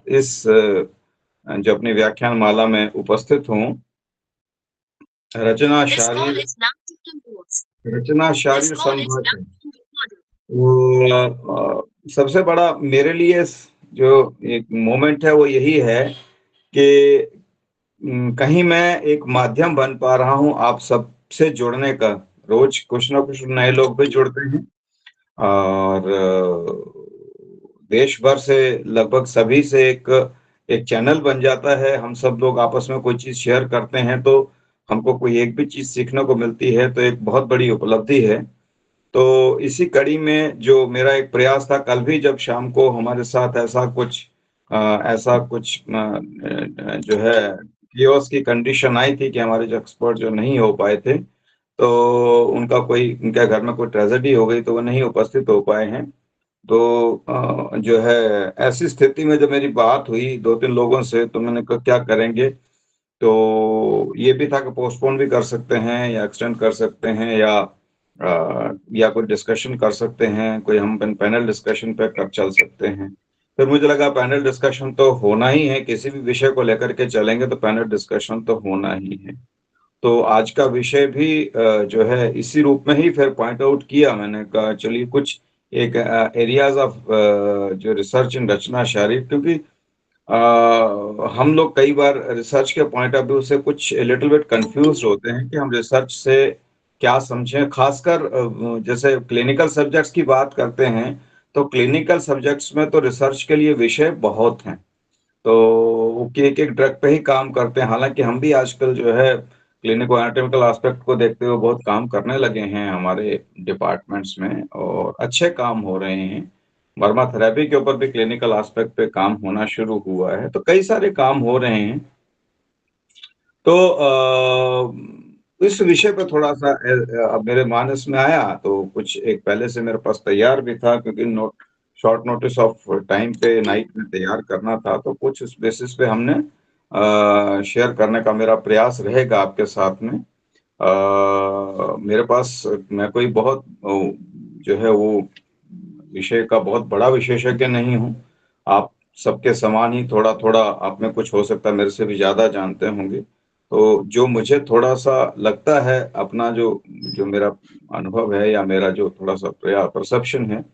इस जो अपनी व्याख्यान माला में उपस्थित हूँ, रचना शारीर संभाषण। सबसे बड़ा मेरे लिए जो एक मोमेंट है वो यही है कि कहीं मैं एक माध्यम बन पा रहा हूँ आप सबसे जुड़ने का। रोज कुछ ना कुछ नए लोग भी जुड़ते हैं और देश भर से लगभग सभी से एक चैनल बन जाता है। हम सब लोग आपस में कोई चीज़ शेयर करते हैं तो हमको कोई एक भी चीज़ सीखने को मिलती है, तो एक बहुत बड़ी उपलब्धि है। तो इसी कड़ी में जो मेरा एक प्रयास था, कल भी जब शाम को हमारे साथ ऐसा कुछ जो है कियोस्क की कंडीशन आई थी कि हमारे जो एक्सपर्ट जो नहीं हो पाए थे, तो उनके घर में कोई ट्रेजेडी हो गई, तो वो नहीं उपस्थित हो पाए हैं। तो जो है ऐसी स्थिति में जब मेरी बात हुई 2-3 लोगों से, तो मैंने कहा क्या करेंगे? तो ये भी था कि पोस्टपोन भी कर सकते हैं या एक्सटेंड कर सकते हैं या कोई डिस्कशन कर सकते हैं, कोई हम पैनल डिस्कशन पे कर चल सकते हैं। फिर मुझे लगा पैनल डिस्कशन तो होना ही है, किसी भी विषय को लेकर के चलेंगे तो पैनल डिस्कशन तो होना ही है। तो आज का विषय भी जो है इसी रूप में ही फिर पॉइंट आउट किया। मैंने कहा चलिए कुछ एक एरियाज ऑफ जो रिसर्च इन रचना शारीर, क्योंकि हम लोग कई बार रिसर्च के पॉइंट ऑफ व्यू से कुछ लिटिल बिट कंफ्यूज होते हैं कि हम रिसर्च से क्या समझें। खासकर जैसे क्लिनिकल सब्जेक्ट्स की बात करते हैं, तो क्लिनिकल सब्जेक्ट्स में तो रिसर्च के लिए विषय बहुत हैं। तो कि एक-एक ड्रग पे ही काम करते हैं। हालाँकि हम भी आजकल जो है क्लिनिको एनाटॉमिकल एस्पेक्ट को देखते हुए बहुत काम करने लगे हैं हमारे डिपार्टमेंट्स में और अच्छे काम हो रहे हैं। बर्मा थेरेपी के ऊपर भी क्लिनिकल एस्पेक्ट पे काम होना शुरू हुआ है, तो कई सारे काम हो रहे हैं। तो इस विषय पे थोड़ा-सा अब मेरे मानस में आया, तो कुछ एक पहले से मेरे पास तैयार भी था, क्योंकि शॉर्ट नोटिस ऑफ टाइम पे नाइट में तैयार करना था, तो कुछ उस बेसिस पे हमने शेयर करने का मेरा प्रयास रहेगा आपके साथ में। मेरे पास मैं कोई बहुत जो है वो विषय का बहुत बड़ा विशेषज्ञ नहीं हूँ। आप सबके समान ही थोड़ा-थोड़ा आप में कुछ हो सकता है मेरे से भी ज़्यादा जानते होंगे। तो जो मुझे थोड़ा-सा लगता है, अपना जो जो मेरा अनुभव है या मेरा जो थोड़ा-सा परसेप्शन है,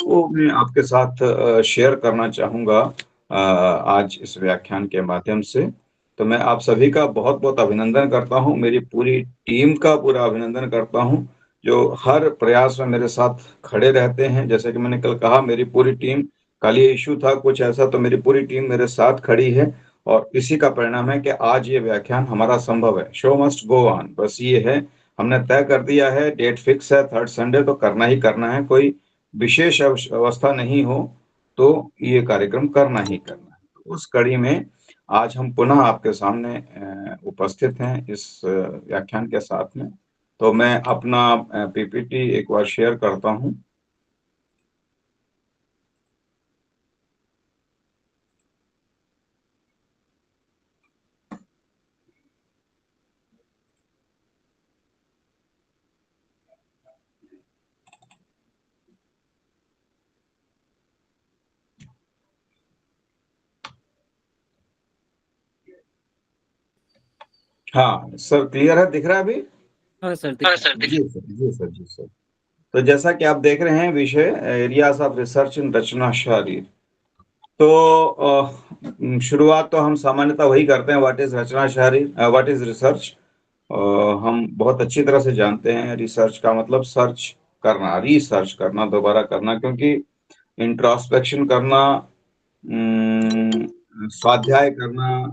वो मैं आपके साथ शेयर करना चाहूँगा आज इस व्याख्यान के माध्यम से। तो मैं आप सभी का बहुत-बहुत अभिनंदन करता हूँ, मेरी पूरी टीम का पूरा अभिनंदन करता हूँ, जो हर प्रयास में मेरे साथ खड़े रहते हैं। जैसे कि मैंने कल कहा, मेरी पूरी टीम, कल ये इश्यू था कुछ ऐसा, तो मेरी पूरी टीम मेरे साथ खड़ी है और इसी का परिणाम है कि आज ये व्याख्यान हमारा संभव है। शो मस्ट गो ऑन, बस ये है, हमने तय कर दिया है, डेट फिक्स है 3rd संडे, तो करना ही करना है। कोई विशेष अवस्था नहीं हो तो ये कार्यक्रम करना ही करना है। उस कड़ी में आज हम पुनः आपके सामने उपस्थित हैं इस व्याख्यान के साथ में। तो मैं अपना पीपीटी एक बार शेयर करता हूँ। हाँ सर, क्लियर है, दिख रहा है अभी? हाँ सर, हाँ सर, जी सर, जी सर, जी सर। तो जैसा कि आप देख रहे हैं, विषय areas of research in Rachana Sharir. तो शुरुआत तो हम सामान्यतः वही करते हैं, what is Rachana Sharir, what is research. हम बहुत अच्छी तरह से जानते हैं रिसर्च का मतलब सर्च करना, रिसर्च करना, दोबारा करना, क्योंकि इंट्रोस्पेक्शन करना, स्वाध्याय करना,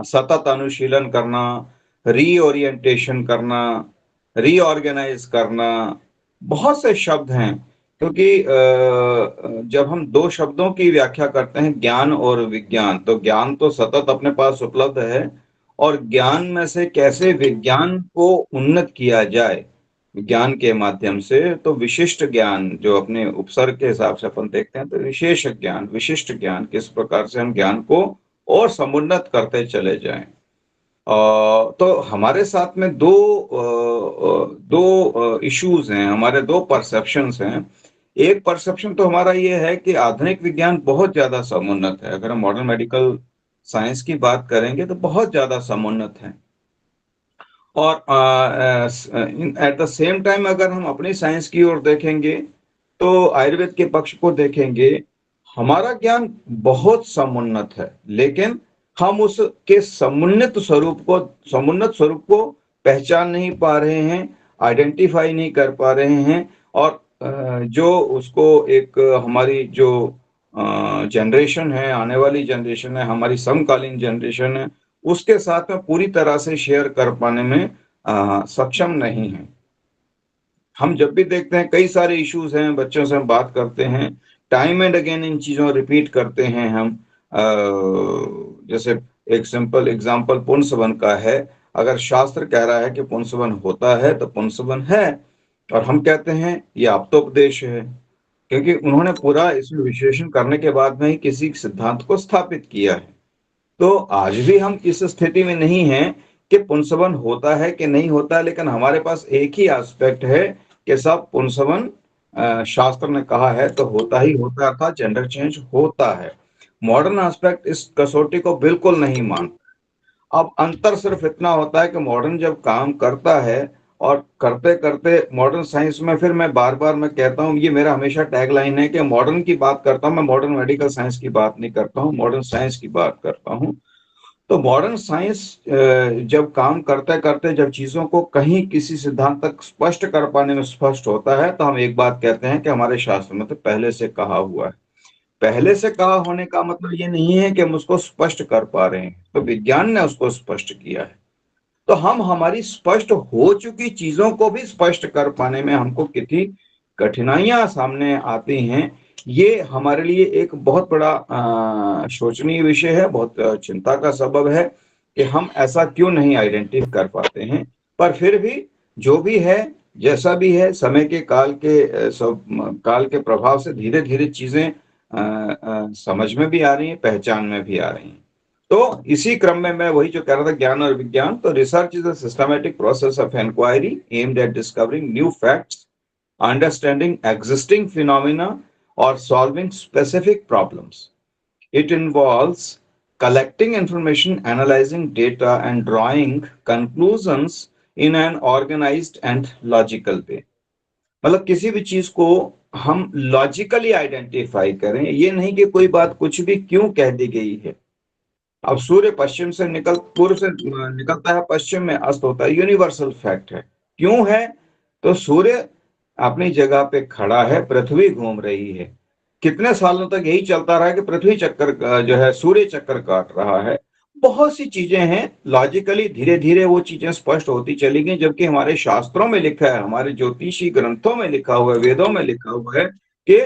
सतत अनुशीलन करना, रीओरिएंटेशन करना, रीऑर्गेनाइज करना, बहुत से शब्द हैं। क्योंकि जब हम दो शब्दों की व्याख्या करते हैं, ज्ञान और विज्ञान, तो ज्ञान तो सतत अपने पास उपलब्ध है, और ज्ञान में से कैसे विज्ञान को उन्नत किया जाए विज्ञान के माध्यम से, तो विशिष्ट ज्ञान जो अपने उपसर्ग के हिसाब से अपन देखते हैं, तो विशेष ज्ञान, विशिष्ट ज्ञान, किस प्रकार से हम ज्ञान को और समुन्नत करते चले जाएं। तो हमारे साथ में दो इश्यूज हैं, हमारे दो परसेप्शंस हैं। एक परसेप्शन तो हमारा ये है कि आधुनिक विज्ञान बहुत ज्यादा समुन्नत है। अगर हम मॉडर्न मेडिकल साइंस की बात करेंगे तो बहुत ज्यादा समुन्नत है। और एट द सेम टाइम अगर हम अपनी साइंस की ओर देखेंगे तो आयुर्वेद के पक्ष को देखेंगे, हमारा ज्ञान बहुत समुन्नत है, लेकिन हम उसके समुन्नत स्वरूप को पहचान नहीं पा रहे हैं, आइडेंटिफाई नहीं कर पा रहे हैं। और जो उसको एक हमारी जो जनरेशन है, आने वाली जनरेशन है, हमारी समकालीन जनरेशन है, उसके साथ में पूरी तरह से शेयर कर पाने में सक्षम नहीं है। हम जब भी देखते हैं कई सारे इश्यूज हैं, बच्चों से हम बात करते हैं, टाइम एंड अगेन इन चीजों रिपीट करते हैं हम। जैसे एक सिंपल एग्जांपल पुंसवन का है। अगर शास्त्र कह रहा है कि पुंसवन होता है तो पुंसवन है, और हम कहते हैं ये आप्तोपदेश है, क्योंकि उन्होंने पूरा इसमें विश्लेषण करने के बाद में ही किसी सिद्धांत को स्थापित किया है। तो आज भी हम इस स्थिति में नहीं हैं कि पुंसवन होता है कि नहीं होता है, लेकिन हमारे पास एक ही एस्पेक्ट है कि सब पुंसवन शास्त्र ने कहा है तो होता ही होता है, अर्थात जेंडर चेंज होता है। मॉडर्न एस्पेक्ट इस कसौटी को बिल्कुल नहीं मानता। अब अंतर सिर्फ इतना होता है कि मॉडर्न जब काम करता है, और करते करते मॉडर्न साइंस में, फिर मैं बार बार मैं कहता हूँ, ये मेरा हमेशा टैगलाइन है कि मॉडर्न की बात करता हूँ मैं, मॉडर्न मेडिकल साइंस की बात नहीं करता हूँ, मॉडर्न साइंस की बात करता हूँ। तो मॉडर्न साइंस जब काम करते करते जब चीजों को कहीं किसी सिद्धांत तक स्पष्ट कर पाने में स्पष्ट होता है, तो हम एक बात कहते हैं कि हमारे शास्त्र में तो पहले से कहा हुआ है। पहले से कहा होने का मतलब ये नहीं है कि हम उसको स्पष्ट कर पा रहे हैं, तो विज्ञान ने उसको स्पष्ट किया है। तो हम हमारी स्पष्ट हो चुकी चीजों को भी स्पष्ट कर पाने में हमको कितनी कठिनाइयां सामने आती हैं, ये हमारे लिए एक बहुत बड़ा शोचनीय विषय है, बहुत चिंता का सबब है कि हम ऐसा क्यों नहीं आइडेंटिफाई कर पाते हैं। पर फिर भी जो भी है, जैसा भी है, समय के काल के प्रभाव से धीरे धीरे चीजें समझ में भी आ रही हैं, पहचान में भी आ रही हैं। तो इसी क्रम में मैं वही जो कह रहा था, ज्ञान और विज्ञान, तो research is a systematic process of inquiry aimed at discovering new facts, understanding existing phenomena, और solving specific problems. It involves collecting information, analyzing data, and drawing conclusions in an organized and logical way। मतलब किसी भी चीज को हम logically identify करें, ये नहीं कि कोई बात कुछ भी क्यों कह दी गई है। अब सूर्य पश्चिम से पूर्व से निकलता है, पश्चिम में अस्त होता है, यूनिवर्सल फैक्ट है। क्यों है? तो सूर्य अपनी जगह पे खड़ा है, पृथ्वी घूम रही है। कितने सालों तक यही चलता रहा कि पृथ्वी चक्कर जो है, सूर्य चक्कर काट रहा है। बहुत सी चीजें हैं, लॉजिकली धीरे धीरे वो चीजें स्पष्ट होती चली गई, जबकि हमारे शास्त्रों में लिखा है, हमारे ज्योतिषी ग्रंथों में लिखा हुआ है, वेदों में लिखा हुआ है कि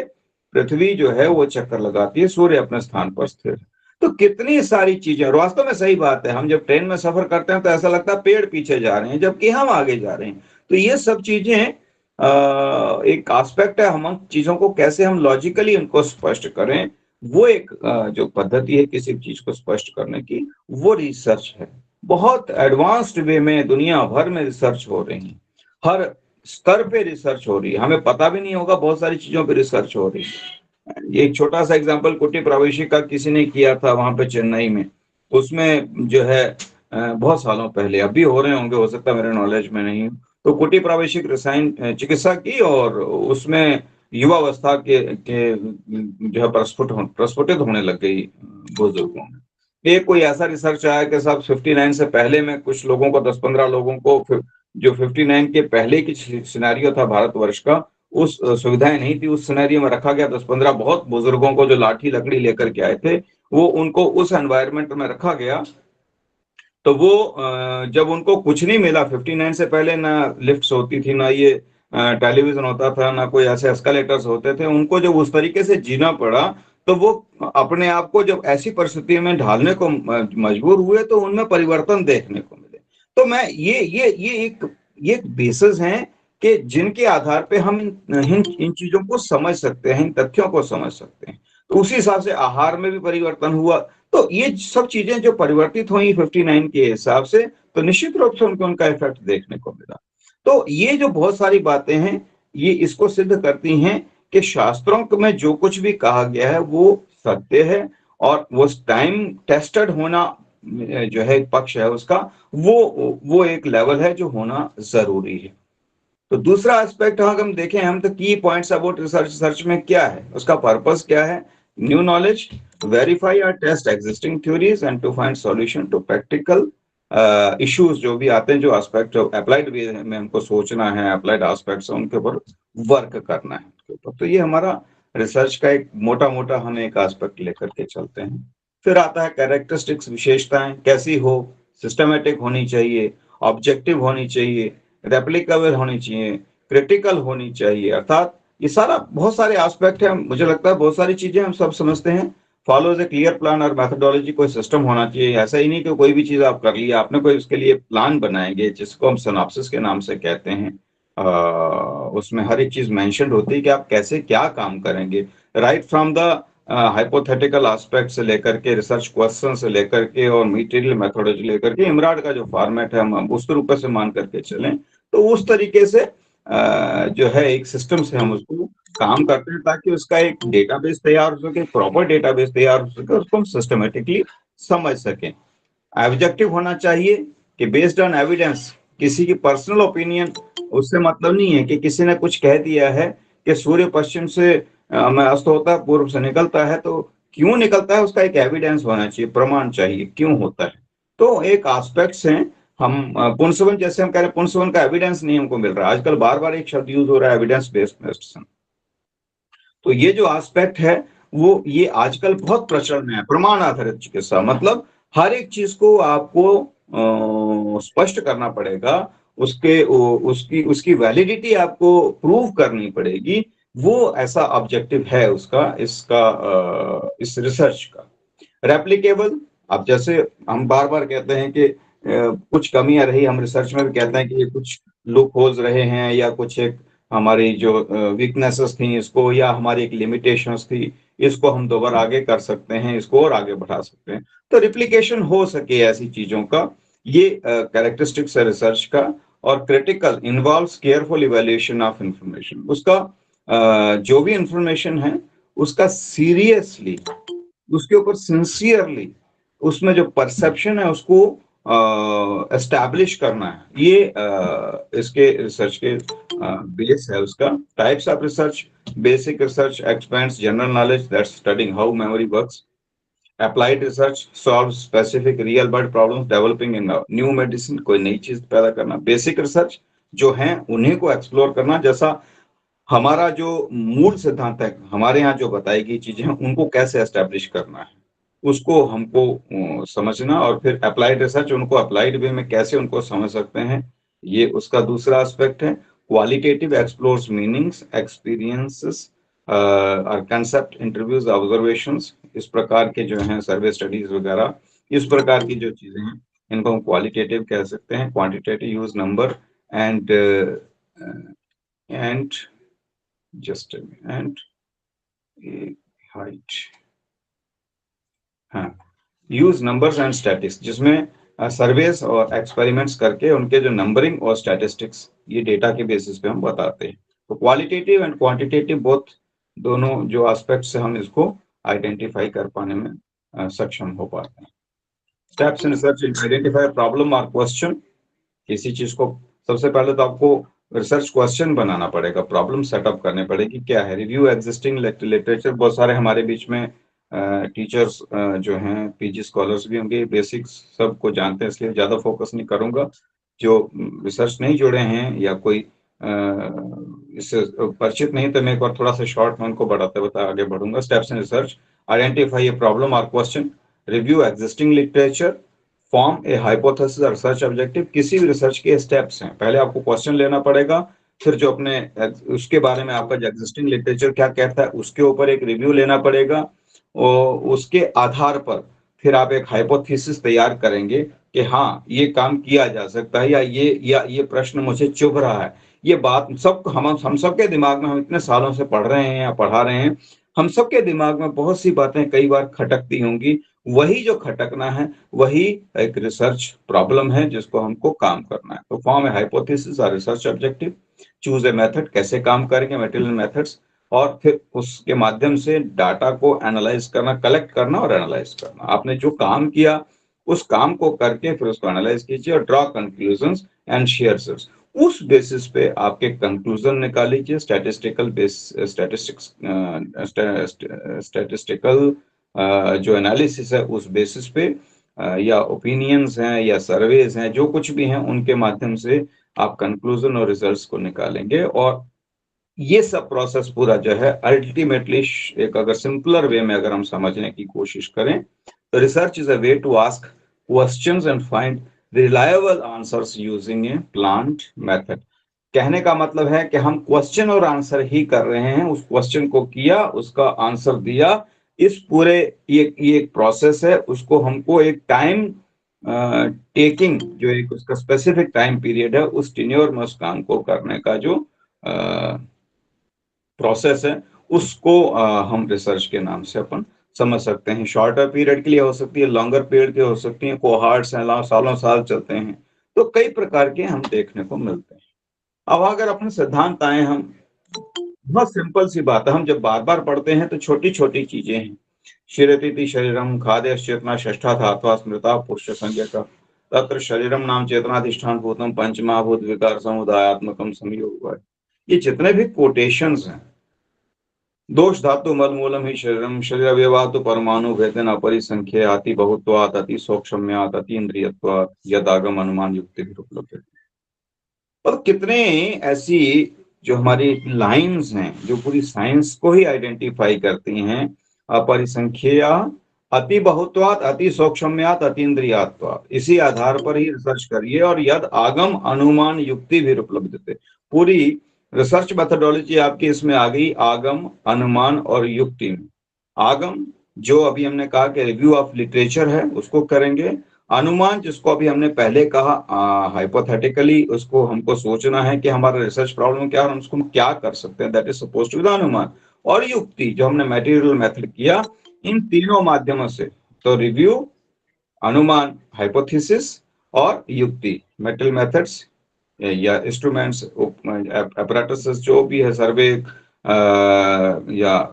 पृथ्वी जो है वो चक्कर लगाती है, सूर्य अपने स्थान पर स्थिर है। तो कितनी सारी चीजें, और वास्तव में सही बात है, हम जब ट्रेन में सफर करते हैं तो ऐसा लगता है पेड़ पीछे जा रहे हैं जबकि हम आगे जा रहे हैं। तो ये सब चीजें एक एस्पेक्ट है, हम चीजों को कैसे हम लॉजिकली उनको स्पष्ट करें, वो एक जो पद्धति है किसी चीज को स्पष्ट करने की, वो रिसर्च है। बहुत एडवांस्ड वे में दुनिया भर में रिसर्च हो रही है, हर स्तर पे रिसर्च हो रही है, हमें पता भी नहीं होगा बहुत सारी चीजों पे रिसर्च हो रही है। ये एक छोटा सा एग्जांपल कुटी प्रावेशिक का किसी ने किया था वहां पे चेन्नई में। उसमें जो है बहुत सालों पहले, अभी हो रहे होंगे, हो सकता है मेरे नॉलेज में नहीं हो, तो कुटी प्रावेशिक रसायन चिकित्सा की, और उसमें युवावस्था के जो है प्रस्फुटित होने लग गई बुजुर्गों में। ये कोई ऐसा रिसर्च आया कि साहब 59 से पहले में कुछ लोगों को, 10-15 लोगों को, जो 59 के पहले की सिनेरियो था भारतवर्ष का, उस सुविधाएं नहीं थी, उस सिनेरियो में रखा गया 10-15 बहुत बुजुर्गों को जो लाठी लकड़ी लेकर के आए थे, वो उनको उस एनवायरनमेंट में रखा गया। तो वो जब उनको कुछ नहीं मिला, 59 से पहले ना लिफ्ट्स होती थी, ना ये टेलीविजन होता था, ना कोई ऐसे एस्केलेटर्स होते थे, उनको जब उस तरीके से जीना पड़ा, तो वो अपने आप को जब ऐसी परिस्थिति में ढालने को मजबूर हुए, तो उनमें परिवर्तन देखने को मिले। तो मैं ये एक बेसिस हैं कि जिनके आधार पे हम इन चीजों को समझ सकते हैं, इन तथ्यों को समझ सकते हैं। तो उसी हिसाब से आहार में भी परिवर्तन हुआ। तो ये सब चीजें जो परिवर्तित हुई 59 के हिसाब से, तो निश्चित रूप से उनको उनका इफेक्ट देखने को मिला। तो ये जो बहुत सारी बातें हैं, ये इसको सिद्ध करती हैं कि शास्त्रों में जो कुछ भी कहा गया है वो सत्य है, और वो टाइम टेस्टेड होना जो है पक्ष है उसका, वो एक लेवल है जो होना जरूरी है। तो दूसरा एस्पेक्ट अगर हम देखें, हम तो की पॉइंट्स अबाउट रिसर्च, रिसर्च में क्या है, उसका पर्पस क्या है? न्यू नॉलेज, वेरीफाई और test existing theories and to find solution to practical issues जो भी आते हैं, जो एस्पेक्ट अप्लाइड वे में हमको सोचना है, अप्लाइड एस्पेक्ट्स उनके ऊपर वर्क करना है उनके ऊपर। तो ये हमारा रिसर्च का एक मोटा मोटा हम एक एस्पेक्ट लेकर के चलते हैं। फिर आता है कैरेक्टरिस्टिक्स, विशेषताएं कैसी हो, सिस्टमेटिक होनी चाहिए, ऑब्जेक्टिव होनी चाहिए, रेप्लिकेबल होनी चाहिए, क्रिटिकल होनी चाहिए। अर्थात ये सारा बहुत सारे एस्पेक्ट है, मुझे लगता है बहुत सारी चीजें हम सब समझते हैं। फॉलोज ए क्लियर प्लान और मेथोडोलॉजी, कोई सिस्टम होना चाहिए। ऐसा ही नहीं कि कोई भी चीज आप कर लिया, आपने कोई उसके लिए प्लान बनाएंगे जिसको हम सिनॉप्सिस के नाम से कहते हैं। उसमें हर एक चीज मेंशन्ड होती है कि आप कैसे क्या काम करेंगे, right from the hypothetical aspect से लेकर के, रिसर्च क्वेश्चन से लेकर के, और मटेरियल मेथोडोलॉजी लेकर के, इमराड का जो फॉर्मेट है हम उस रूप से मान करके चलें, तो उस तरीके से जो है एक सिस्टम से हम उसको काम करते हैं, ताकि उसका एक डेटाबेस तैयार हो सके, प्रॉपर डेटाबेस तैयार हो सके, उसको हम सिस्टमेटिकली समझ सकें। ऑब्जेक्टिव होना चाहिए कि बेस्ड ऑन एविडेंस, किसी की पर्सनल ओपिनियन उससे मतलब नहीं है कि किसी ने कुछ कह दिया है कि सूर्य पश्चिम से में अस्त होता है, पूर्व से निकलता है, तो क्यों निकलता है उसका एक एविडेंस होना चाहिए, प्रमाण चाहिए क्यों होता है। तो एक एस्पेक्ट्स हैं। हम पुंसवन, जैसे हम कह रहे हैं पुंसवन का एविडेंस नहीं हमको मिल रहा है, आजकल बार बार एक शब्द यूज हो रहा है, एविडेंस बेस्ड मेडिसिन। तो ये जो एस्पेक्ट है वो ये आजकल बहुत प्रचलन में है, प्रमाण आधारित चिकित्सा, मतलब हर एक चीज को आपको स्पष्ट करना पड़ेगा, उसके उसकी उसकी वैलिडिटी आपको प्रूव करनी पड़ेगी। वो ऐसा ऑब्जेक्टिव है उसका, इसका इस रिसर्च का। रेप्लिकेबल, अब जैसे हम बार बार कहते हैं कि कुछ कमियां रही, हम रिसर्च में भी कहते हैं कि ये कुछ लूप होल्स रहे हैं, या कुछ एक हमारी जो वीकनेसेस थी इसको, या हमारी एक लिमिटेशंस थी, इसको हम दोबारा आगे कर सकते हैं, इसको और आगे बढ़ा सकते हैं, तो रिप्लिकेशन हो सके ऐसी चीजों का, ये कैरेक्टरिस्टिक्स है रिसर्च का। और critical involves careful evaluation of information, उसका जो भी इंफॉर्मेशन है उसका सीरियसली, उसके ऊपर सिंसियरली, उसमें जो परसेप्शन है उसको एस्टैब्लिश करना है, ये इसके रिसर्च के बेस है उसका। Types of research, basic research expends general knowledge, that's studying how memory works. Applied research solve specific real world problems, developing in new medicine, कोई नई चीज पैदा करना। बेसिक रिसर्च जो है उन्हीं को एक्सप्लोर करना, जैसा हमारा जो मूल सिद्धांत है, हमारे यहाँ जो बताई गई चीजें हैं उनको कैसे एस्टेब्लिश करना है, उसको हमको समझना, और फिर अप्लाइड रिसर्च, उनको अप्लाइड वे में कैसे उनको समझ सकते हैं, ये उसका दूसरा एस्पेक्ट है। क्वालिटेटिव एक्सप्लोर्स मीनिंग्स, एक्सपीरियंसेस और कंसेप्ट, इंटरव्यूज, ऑब्जर्वेशंस, इस प्रकार के जो हैं सर्वे स्टडीज वगैरह, इस प्रकार की जो चीजें हैं इनको हम क्वालिटेटिव कह सकते हैं। Quantitative use number and and just and height, हाँ, यूज नंबर्स एंड स्टैटिस्टिक्स, जिसमें सर्वेस और एक्सपेरिमेंट्स करके उनके जो नंबरिंग और स्टैटिस्टिक्स, ये डेटा के बेसिस पे हम बताते हैं। तो क्वालिटेटिव एंड क्वांटिटेटिव बोथ, दोनों जो एस्पेक्ट से हम इसको आइडेंटिफाई कर पाने में सक्षम हो पाते हैं। Steps in research, identify problem और क्वेश्चन। किसी चीज को सबसे पहले तो आपको रिसर्च क्वेश्चन बनाना पड़ेगा, प्रॉब्लम सेटअप करने पड़ेगी क्या है। रिव्यू एग्जिस्टिंग लिटरेचर, बहुत सारे हमारे बीच में टीचर्स जो हैं, पीजी स्कॉलर्स भी होंगे, बेसिक्स सबको जानते हैं, इसलिए ज्यादा फोकस नहीं करूंगा। जो रिसर्च नहीं जुड़े हैं या कोई इससे परिचित नहीं, तो मैं एक बार थोड़ा सा शॉर्ट में उनको बढ़ाते हुए आगे बढ़ूंगा। Steps in research, identify a problem और question, review existing literature, form a hypothesis और रिसर्च ऑब्जेक्टिव। किसी भी रिसर्च के स्टेप्स हैं, पहले आपको क्वेश्चन लेना पड़ेगा, फिर जो अपने उसके बारे में आपका जो एग्जिस्टिंग लिटरेचर क्या कहता है उसके ऊपर एक रिव्यू लेना पड़ेगा, और उसके आधार पर फिर आप एक हाइपोथेसिस तैयार करेंगे कि हाँ ये काम किया जा सकता है, या ये प्रश्न मुझे चुभ रहा है। ये बात सब हम सबके दिमाग में, हम इतने सालों से पढ़ रहे हैं या पढ़ा रहे हैं, हम सबके दिमाग में बहुत सी बातें कई बार खटकती होंगी। वही जो खटकना है वही एक रिसर्च प्रॉब्लम है जिसको हमको काम करना है। तो फॉर्म है हाइपोथेसिस और research objective, choose a method, कैसे काम करेंगे, मटेरियल मेथड्स, और फिर उसके माध्यम से डाटा को एनालाइज करना, कलेक्ट करना और एनालाइज करना। आपने जो काम किया, उस काम को करके फिर उसको एनालाइज कीजिए और draw conclusions and share it. उस बेसिस पे आपके कंक्लूजन निकालिए, स्टैटिस्टिकल बेस, स्टैटिस्टिकल जो एनालिसिस है उस बेसिस पे, या ओपिनियंस हैं या सर्वेज हैं, जो कुछ भी हैं उनके माध्यम से आप कंक्लूजन और रिजल्ट्स को निकालेंगे। और ये सब प्रोसेस पूरा जो है अल्टीमेटली, एक अगर सिंपलर वे में अगर हम समझने की कोशिश करें, तो research is a way to ask questions and find reliable answers using a planned method. कहने का मतलब है कि हम क्वेश्चन और आंसर ही कर रहे हैं, उस क्वेश्चन को किया, उसका आंसर दिया। इस पूरे ये एक प्रोसेस है, उसको हमको एक टाइम टेकिंग, जो एक उसका स्पेसिफिक टाइम पीरियड है, उस टेन्योर में उस काम को करने का जो प्रोसेस है, उसको हम रिसर्च के नाम से अपन समझ सकते हैं। शॉर्टर पीरियड के लिए हो सकती है, लॉन्गर पीरियड की हो सकती है, कोहार्ट्स हैं, सालों साल चलते हैं, तो कई प्रकार के हम देखने को मिलते हैं। अब अगर अपने सिद्धांत आए हम, बहुत सिंपल सी बात है, हम जब बार बार पढ़ते हैं तो छोटी छोटी चीजें हैं। शिरतीति शरीरम खाद्य चेतना षष्ठा धात्वा स्मृता पुरुष संज्ञक तत्र शरीरम नाम चेतनाधिष्ठान भूतम पंचमहाभूत विकार समुदायात्मकम संयोग। ये जितने भी कोटेशंस हैं, दोष धातु मल मूलम ही शरीरम शरीर अवयवात परमाणु भेदन अपरिसंख्य अति बहुत्वात् अति सूक्ष्म्यात् अति इंद्रियत्वात् यदागम अनुमान युक्ति भी उपलब्ध। और कितने ऐसी जो हमारी लाइंस हैं जो पूरी साइंस को ही आइडेंटिफाई करती हैं, अपरिसंख्या अति बहुत्वात् अति सूक्ष्म्यात् अति इंद्रियात्वात्, इसी आधार पर ही रिसर्च करिए। और यद आगम अनुमान युक्ति भी उपलब्ध थे, पूरी रिसर्च मेथोडोलॉजी आपकी इसमें आ गई, आगम, अनुमान और युक्ति में। आगम जो अभी हमने कहा कि रिव्यू ऑफ लिटरेचर है, उसको करेंगे। अनुमान जिसको अभी हमने पहले कहा हाइपोथेटिकली, उसको हमको सोचना है कि हमारा रिसर्च प्रॉब्लम क्या है और उसको हम क्या कर सकते हैं, that is suppose to the अनुमान। और युक्ति जो हमने मटेरियल मेथड किया, इन तीनों माध्यमों से, तो रिव्यू, अनुमान हाइपोथेसिस और युक्ति, मेटल मेथड्स या इंस्ट्रूमेंट्स अपरेटस जो भी है, सर्वे या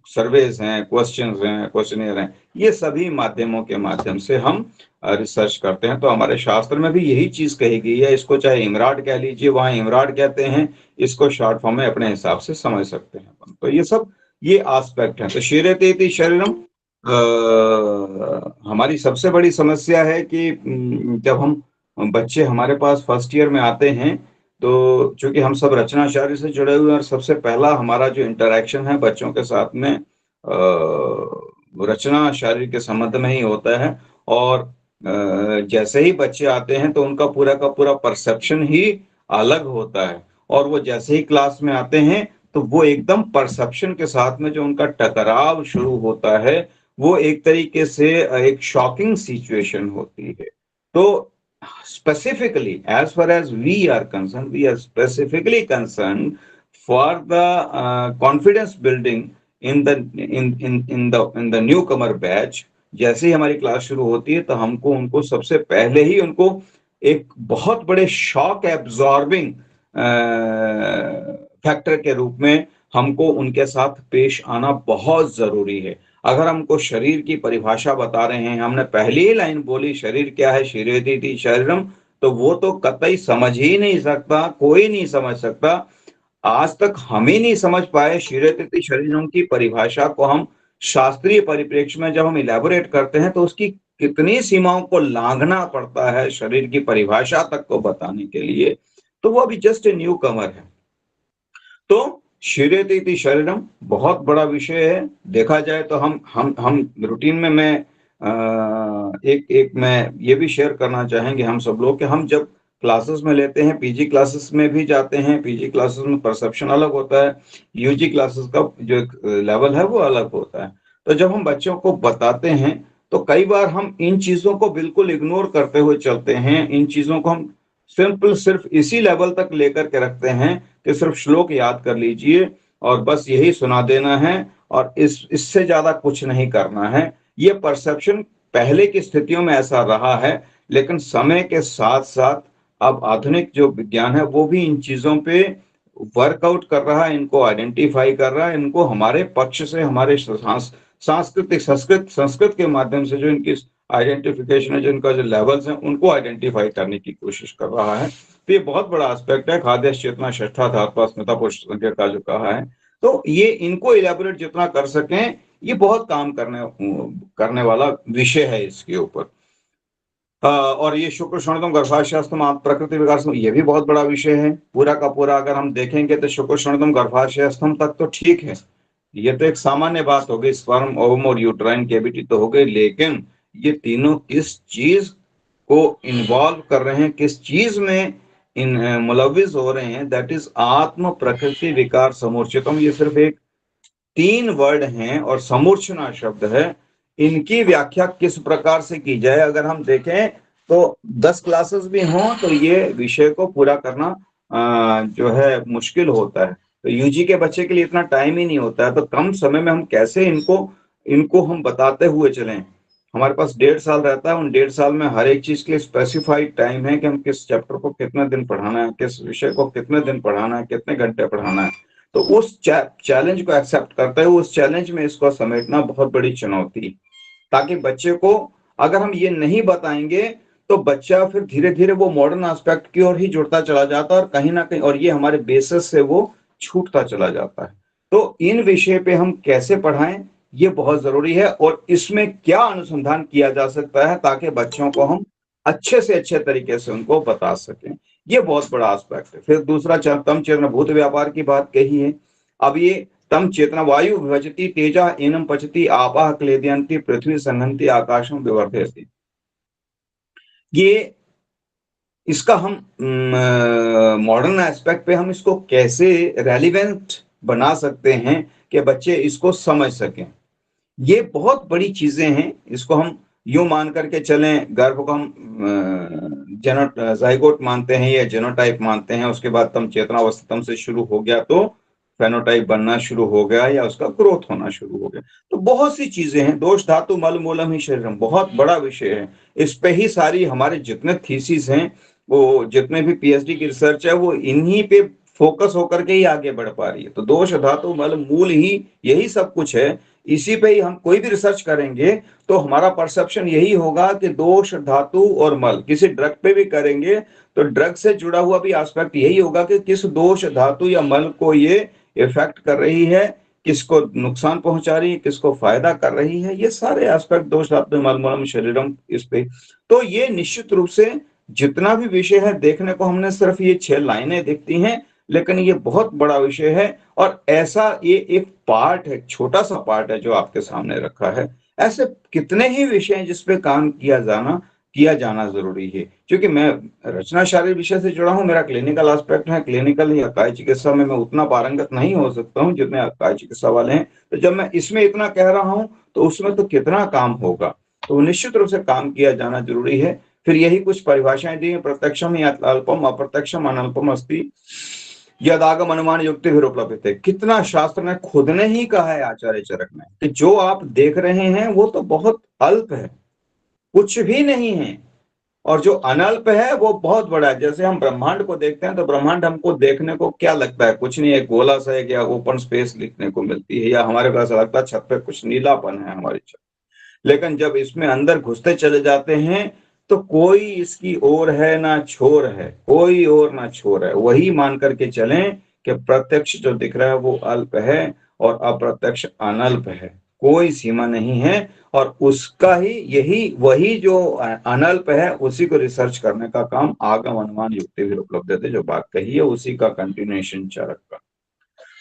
सर्वेज हैं, क्वेश्चंस हैं, क्वेश्चनियर हैं, ये सभी माध्यमों के माध्यम से हम रिसर्च करते हैं। तो हमारे शास्त्र में भी यही चीज कही गई है, इसको चाहे इमराड कह लीजिए, वहां इमराड कहते हैं, इसको शॉर्ट फॉर्म में अपने हिसाब से समझ सकते हैं। तो ये सब ये एस्पेक्ट है। तो शरीरते शरीरम, हमारी सबसे बड़ी समस्या है कि जब हम बच्चे हमारे पास फर्स्ट ईयर में आते हैं, तो चूंकि हम सब रचनाशास्त्र से जुड़े हुए हैं और सबसे पहला हमारा जो इंटरेक्शन है बच्चों के साथ में रचना शारीर के संबंध में ही होता है। और जैसे ही बच्चे आते हैं तो उनका पूरा का पूरा परसेप्शन ही अलग होता है, और वो जैसे ही क्लास में आते हैं तो वो एकदम परसेप्शन के साथ में जो उनका टकराव शुरू होता है, वो एक तरीके से एक शॉकिंग सिचुएशन होती है। तो specifically, as far as we are concerned, we are specifically concerned for the confidence building in the newcomer batch। जैसे ही हमारी क्लास शुरू होती है तो हमको उनको सबसे पहले ही उनको एक बहुत बड़े शॉक एब्जॉर्बिंग फैक्टर के रूप में हमको उनके साथ पेश आना बहुत जरूरी है। अगर हमको शरीर की परिभाषा बता रहे हैं, हमने पहली ही लाइन बोली शरीर क्या है, शरीरतीति शरीरम, तो वो तो कतई समझ ही नहीं सकता, कोई नहीं समझ सकता। आज तक हम ही नहीं समझ पाए शरीरतीति शरीरम की परिभाषा को। हम शास्त्रीय परिप्रेक्ष्य में जब हम इलेबोरेट करते हैं तो उसकी कितनी सीमाओं को लांघना पड़ता है शरीर की परिभाषा तक को बताने के लिए। तो वो अभी जस्ट ए न्यू कमर है। तो शरीरतीति शरीरम बहुत बड़ा विषय है। देखा जाए तो हम रूटीन में मैं एक मैं ये भी शेयर करना चाहेंगे हम सब लोग कि हम जब क्लासेस में लेते हैं, पीजी क्लासेस में भी जाते हैं, पीजी क्लासेस में परसेप्शन अलग होता है, यूजी क्लासेस का जो लेवल है वो अलग होता है। तो जब हम बच्चों को बताते हैं तो कई बार हम इन चीजों को बिल्कुल इग्नोर करते हुए चलते हैं। इन चीजों को हम सिर्फ इसी लेवल तक लेकर के रखते हैं कि सिर्फ श्लोक याद कर लीजिए और बस यही सुना देना है, और इससे ज्यादा कुछ नहीं करना है। ये परसेप्शन पहले की स्थितियों में ऐसा रहा है, लेकिन समय के साथ साथ अब आधुनिक जो विज्ञान है वो भी इन चीजों पे वर्कआउट कर रहा है, इनको आइडेंटिफाई कर रहा है, इनको हमारे पक्ष से, हमारे सांस्कृतिक संस्कृत के माध्यम से जो इनकी आइडेंटिफिकेशन है, जो इनका जो लेवल्स हैं, उनको आइडेंटिफाई करने की कोशिश कर रहा है। तो ये बहुत बड़ा एस्पेक्ट है, खाद्य चेतना षष्ठा धात्वा स्मिता पुरुष संज्ञा का जो कहा है। तो ये इनको इलेबोरेट जितना कर सकें, ये बहुत काम करने वाला विषय है इसके ऊपर। और ये शुक्र शोणितम गर्भाशयस्थम प्रकृति विकास, ये भी बहुत बड़ा विषय है। पूरा का पूरा अगर हम देखेंगे तो शुक्र शोणितम गर्भाशयस्थम तक तो ठीक है, ये तो एक सामान्य बात हो गई, स्पर्म, ओवम और यूट्राइन कैविटी तो हो गई, लेकिन ये तीनों किस चीज को इन्वॉल्व कर रहे हैं, किस चीज में इन मुलविस हो रहे हैं, दैट इज आत्म प्रकृति विकार समूर्छितम। ये सिर्फ एक 3 वर्ड हैं और समूर्छना शब्द है, इनकी व्याख्या किस प्रकार से की जाए। अगर हम देखें तो 10 क्लासेस भी हों तो ये विषय को पूरा करना जो है मुश्किल होता है। तो यूजी के बच्चे के लिए इतना टाइम ही नहीं होता है, तो कम समय में हम कैसे इनको इनको हम बताते हुए चलें। हमारे पास 1.5 साल रहता है, उन 1.5 साल में हर एक चीज के लिए स्पेसिफाइड टाइम है कि हम किस चैप्टर को कितने दिन पढ़ाना है, किस विषय को कितने दिन पढ़ाना है, कितने घंटे पढ़ाना है। तो उस चैलेंज को एक्सेप्ट करते हुए उस चैलेंज में इसको समेटना बहुत बड़ी चुनौती, ताकि बच्चे को अगर हम ये नहीं बताएंगे तो बच्चा फिर धीरे धीरे वो मॉडर्न एस्पेक्ट की ओर ही जुड़ता चला जाता है, और कहीं ना कहीं और ये हमारे बेसिस से वो छूटता चला जाता है। तो इन विषय पे हम कैसे पढ़ाएं, ये बहुत जरूरी है, और इसमें क्या अनुसंधान किया जा सकता है ताकि बच्चों को हम अच्छे से अच्छे तरीके से उनको बता सकें, ये बहुत बड़ा एस्पेक्ट है। फिर दूसरा तम चेतना भूत व्यापार की बात कही है। अब ये तम चेतना वायु विभजति तेजा एनम पचती आपाह क्लेदयंती पृथ्वी संहंति आकाशम विवर्धयति। ये इसका हम मॉडर्न एस्पेक्ट पे हम इसको कैसे रेलिवेंट बना सकते हैं कि बच्चे इसको समझ सकें। ये बहुत बड़ी चीजें हैं, इसको हम यूं मान करके चलें, गर्भ को हम जाइगोट मानते हैं या जेनोटाइप मानते हैं, उसके बाद तम चेतनावस्था से शुरू हो गया तो फेनोटाइप बनना शुरू हो गया या उसका ग्रोथ होना शुरू हो गया। तो बहुत सी चीजें हैं, दोष धातु मल मूलम ही शरीरम, बहुत बड़ा विषय है। इस पे ही सारी हमारे जितने थीसिस हैं, वो जितने भी पीएचडी की रिसर्च है, वो इन्हीं पे फोकस होकर के ही आगे बढ़ पा रही है। तो दोष धातु मल मूल ही यही सब कुछ है, इसी पे ही हम कोई भी रिसर्च करेंगे तो हमारा परसेप्शन यही होगा कि दोष धातु और मल। किसी ड्रग पे भी करेंगे तो ड्रग से जुड़ा हुआ भी एस्पेक्ट यही होगा कि किस दोष धातु या मल को ये इफेक्ट कर रही है, किसको नुकसान पहुंचा रही है, किसको फायदा कर रही है, ये सारे एस्पेक्ट दोष धातु मल मूलम शरीरम इस पे। तो ये निश्चित रूप से जितना भी विषय है, देखने को हमने सिर्फ ये 6 लाइनें दिखती हैं, लेकिन ये बहुत बड़ा विषय है। और ऐसा ये एक पार्ट है, छोटा सा पार्ट है जो आपके सामने रखा है। ऐसे कितने ही विषय हैं जिसपे काम किया जाना जरूरी है। क्योंकि मैं रचना शारीर विषय से जुड़ा हूं, मेरा क्लिनिकल एस्पेक्ट है, क्लिनिकल या काय चिकित्सा में मैं उतना पारंगत नहीं हो सकता हूं जितने काय चिकित्सा वाले हैं। तो जब मैं इसमें इतना कह रहा हूं तो उसमें तो कितना काम होगा। तो निश्चित रूप से काम किया जाना जरूरी है। फिर यही कुछ परिभाषाएं दी है, प्रत्यक्षम या अल्पम अप्रत्यक्षम अनल्पम अस्ति यदागम अनुमान युक्ति फिर उपलब्ध है। कितना शास्त्र ने खुद ने ही कहा है, आचार्य चरक ने, कि जो आप देख रहे हैं वो तो बहुत अल्प है, कुछ भी नहीं है, और जो अनल्प है वो बहुत बड़ा है। जैसे हम ब्रह्मांड को देखते हैं तो ब्रह्मांड हमको देखने को क्या लगता है, कुछ नहीं, एक गोला सा है या ओपन स्पेस लिखने को मिलती है, या हमारे पास लगता है छत पे कुछ नीलापन है हमारी छत। लेकिन जब इसमें अंदर घुसते चले जाते हैं तो कोई इसकी ओर है ना छोर है, कोई और ना छोर है। वही मान करके चलें कि प्रत्यक्ष जो दिख रहा है वो अल्प है और अप्रत्यक्ष अनल्प है, कोई सीमा नहीं है। और उसका ही यही वही जो अनल्प है उसी को रिसर्च करने का काम आगम अनुमान युक्ति भी उपलब्ध थे, जो बात कही है उसी का कंटिन्यूएशन चरक का।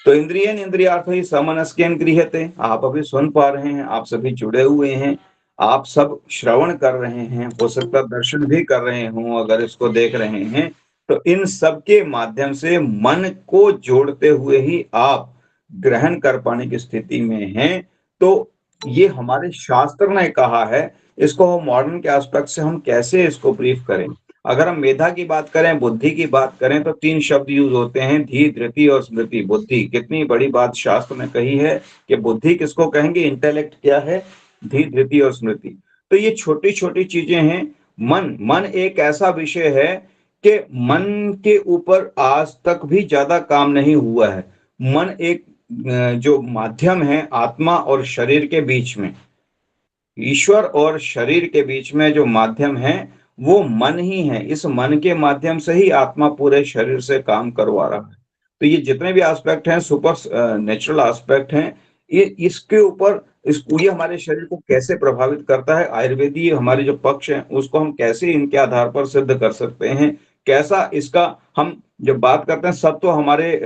तो इंद्रियन इंद्रियार्थ ही समनस्केन गृह्यते, आप अभी सुन पा रहे हैं, आप सभी जुड़े हुए हैं, आप सब श्रवण कर रहे हैं, हो सकता दर्शन भी कर रहे हों अगर इसको देख रहे हैं। तो इन सब के माध्यम से मन को जोड़ते हुए ही आप ग्रहण कर पाने की स्थिति में हैं। तो ये हमारे शास्त्र ने कहा है, इसको मॉडर्न के एस्पेक्ट से हम कैसे इसको ब्रीफ करें। अगर हम मेधा की बात करें, बुद्धि की बात करें, तो 3 शब्द यूज होते हैं, धी, धृति और स्मृति। बुद्धि, कितनी बड़ी बात शास्त्र ने कही है कि बुद्धि किसको कहेंगे, इंटेलेक्ट क्या है, धी, धृति और स्मृति। तो ये छोटी छोटी चीजें हैं। मन एक ऐसा विषय है कि मन के ऊपर आज तक भी ज्यादा काम नहीं हुआ है। मन एक जो माध्यम है आत्मा और शरीर के बीच में, ईश्वर और शरीर के बीच में जो माध्यम है वो मन ही है। इस मन के माध्यम से ही आत्मा पूरे शरीर से काम करवा रहा है। तो ये जितने भी एस्पेक्ट हैं, सुपर नेचुरल एस्पेक्ट हैं, ये इसके ऊपर ये हमारे शरीर को कैसे प्रभावित करता है, आयुर्वेदीय हमारे जो पक्ष हैं उसको हम कैसे इनके आधार पर सिद्ध कर सकते हैं, कैसा इसका हम जब बात करते हैं, सब तो हमारे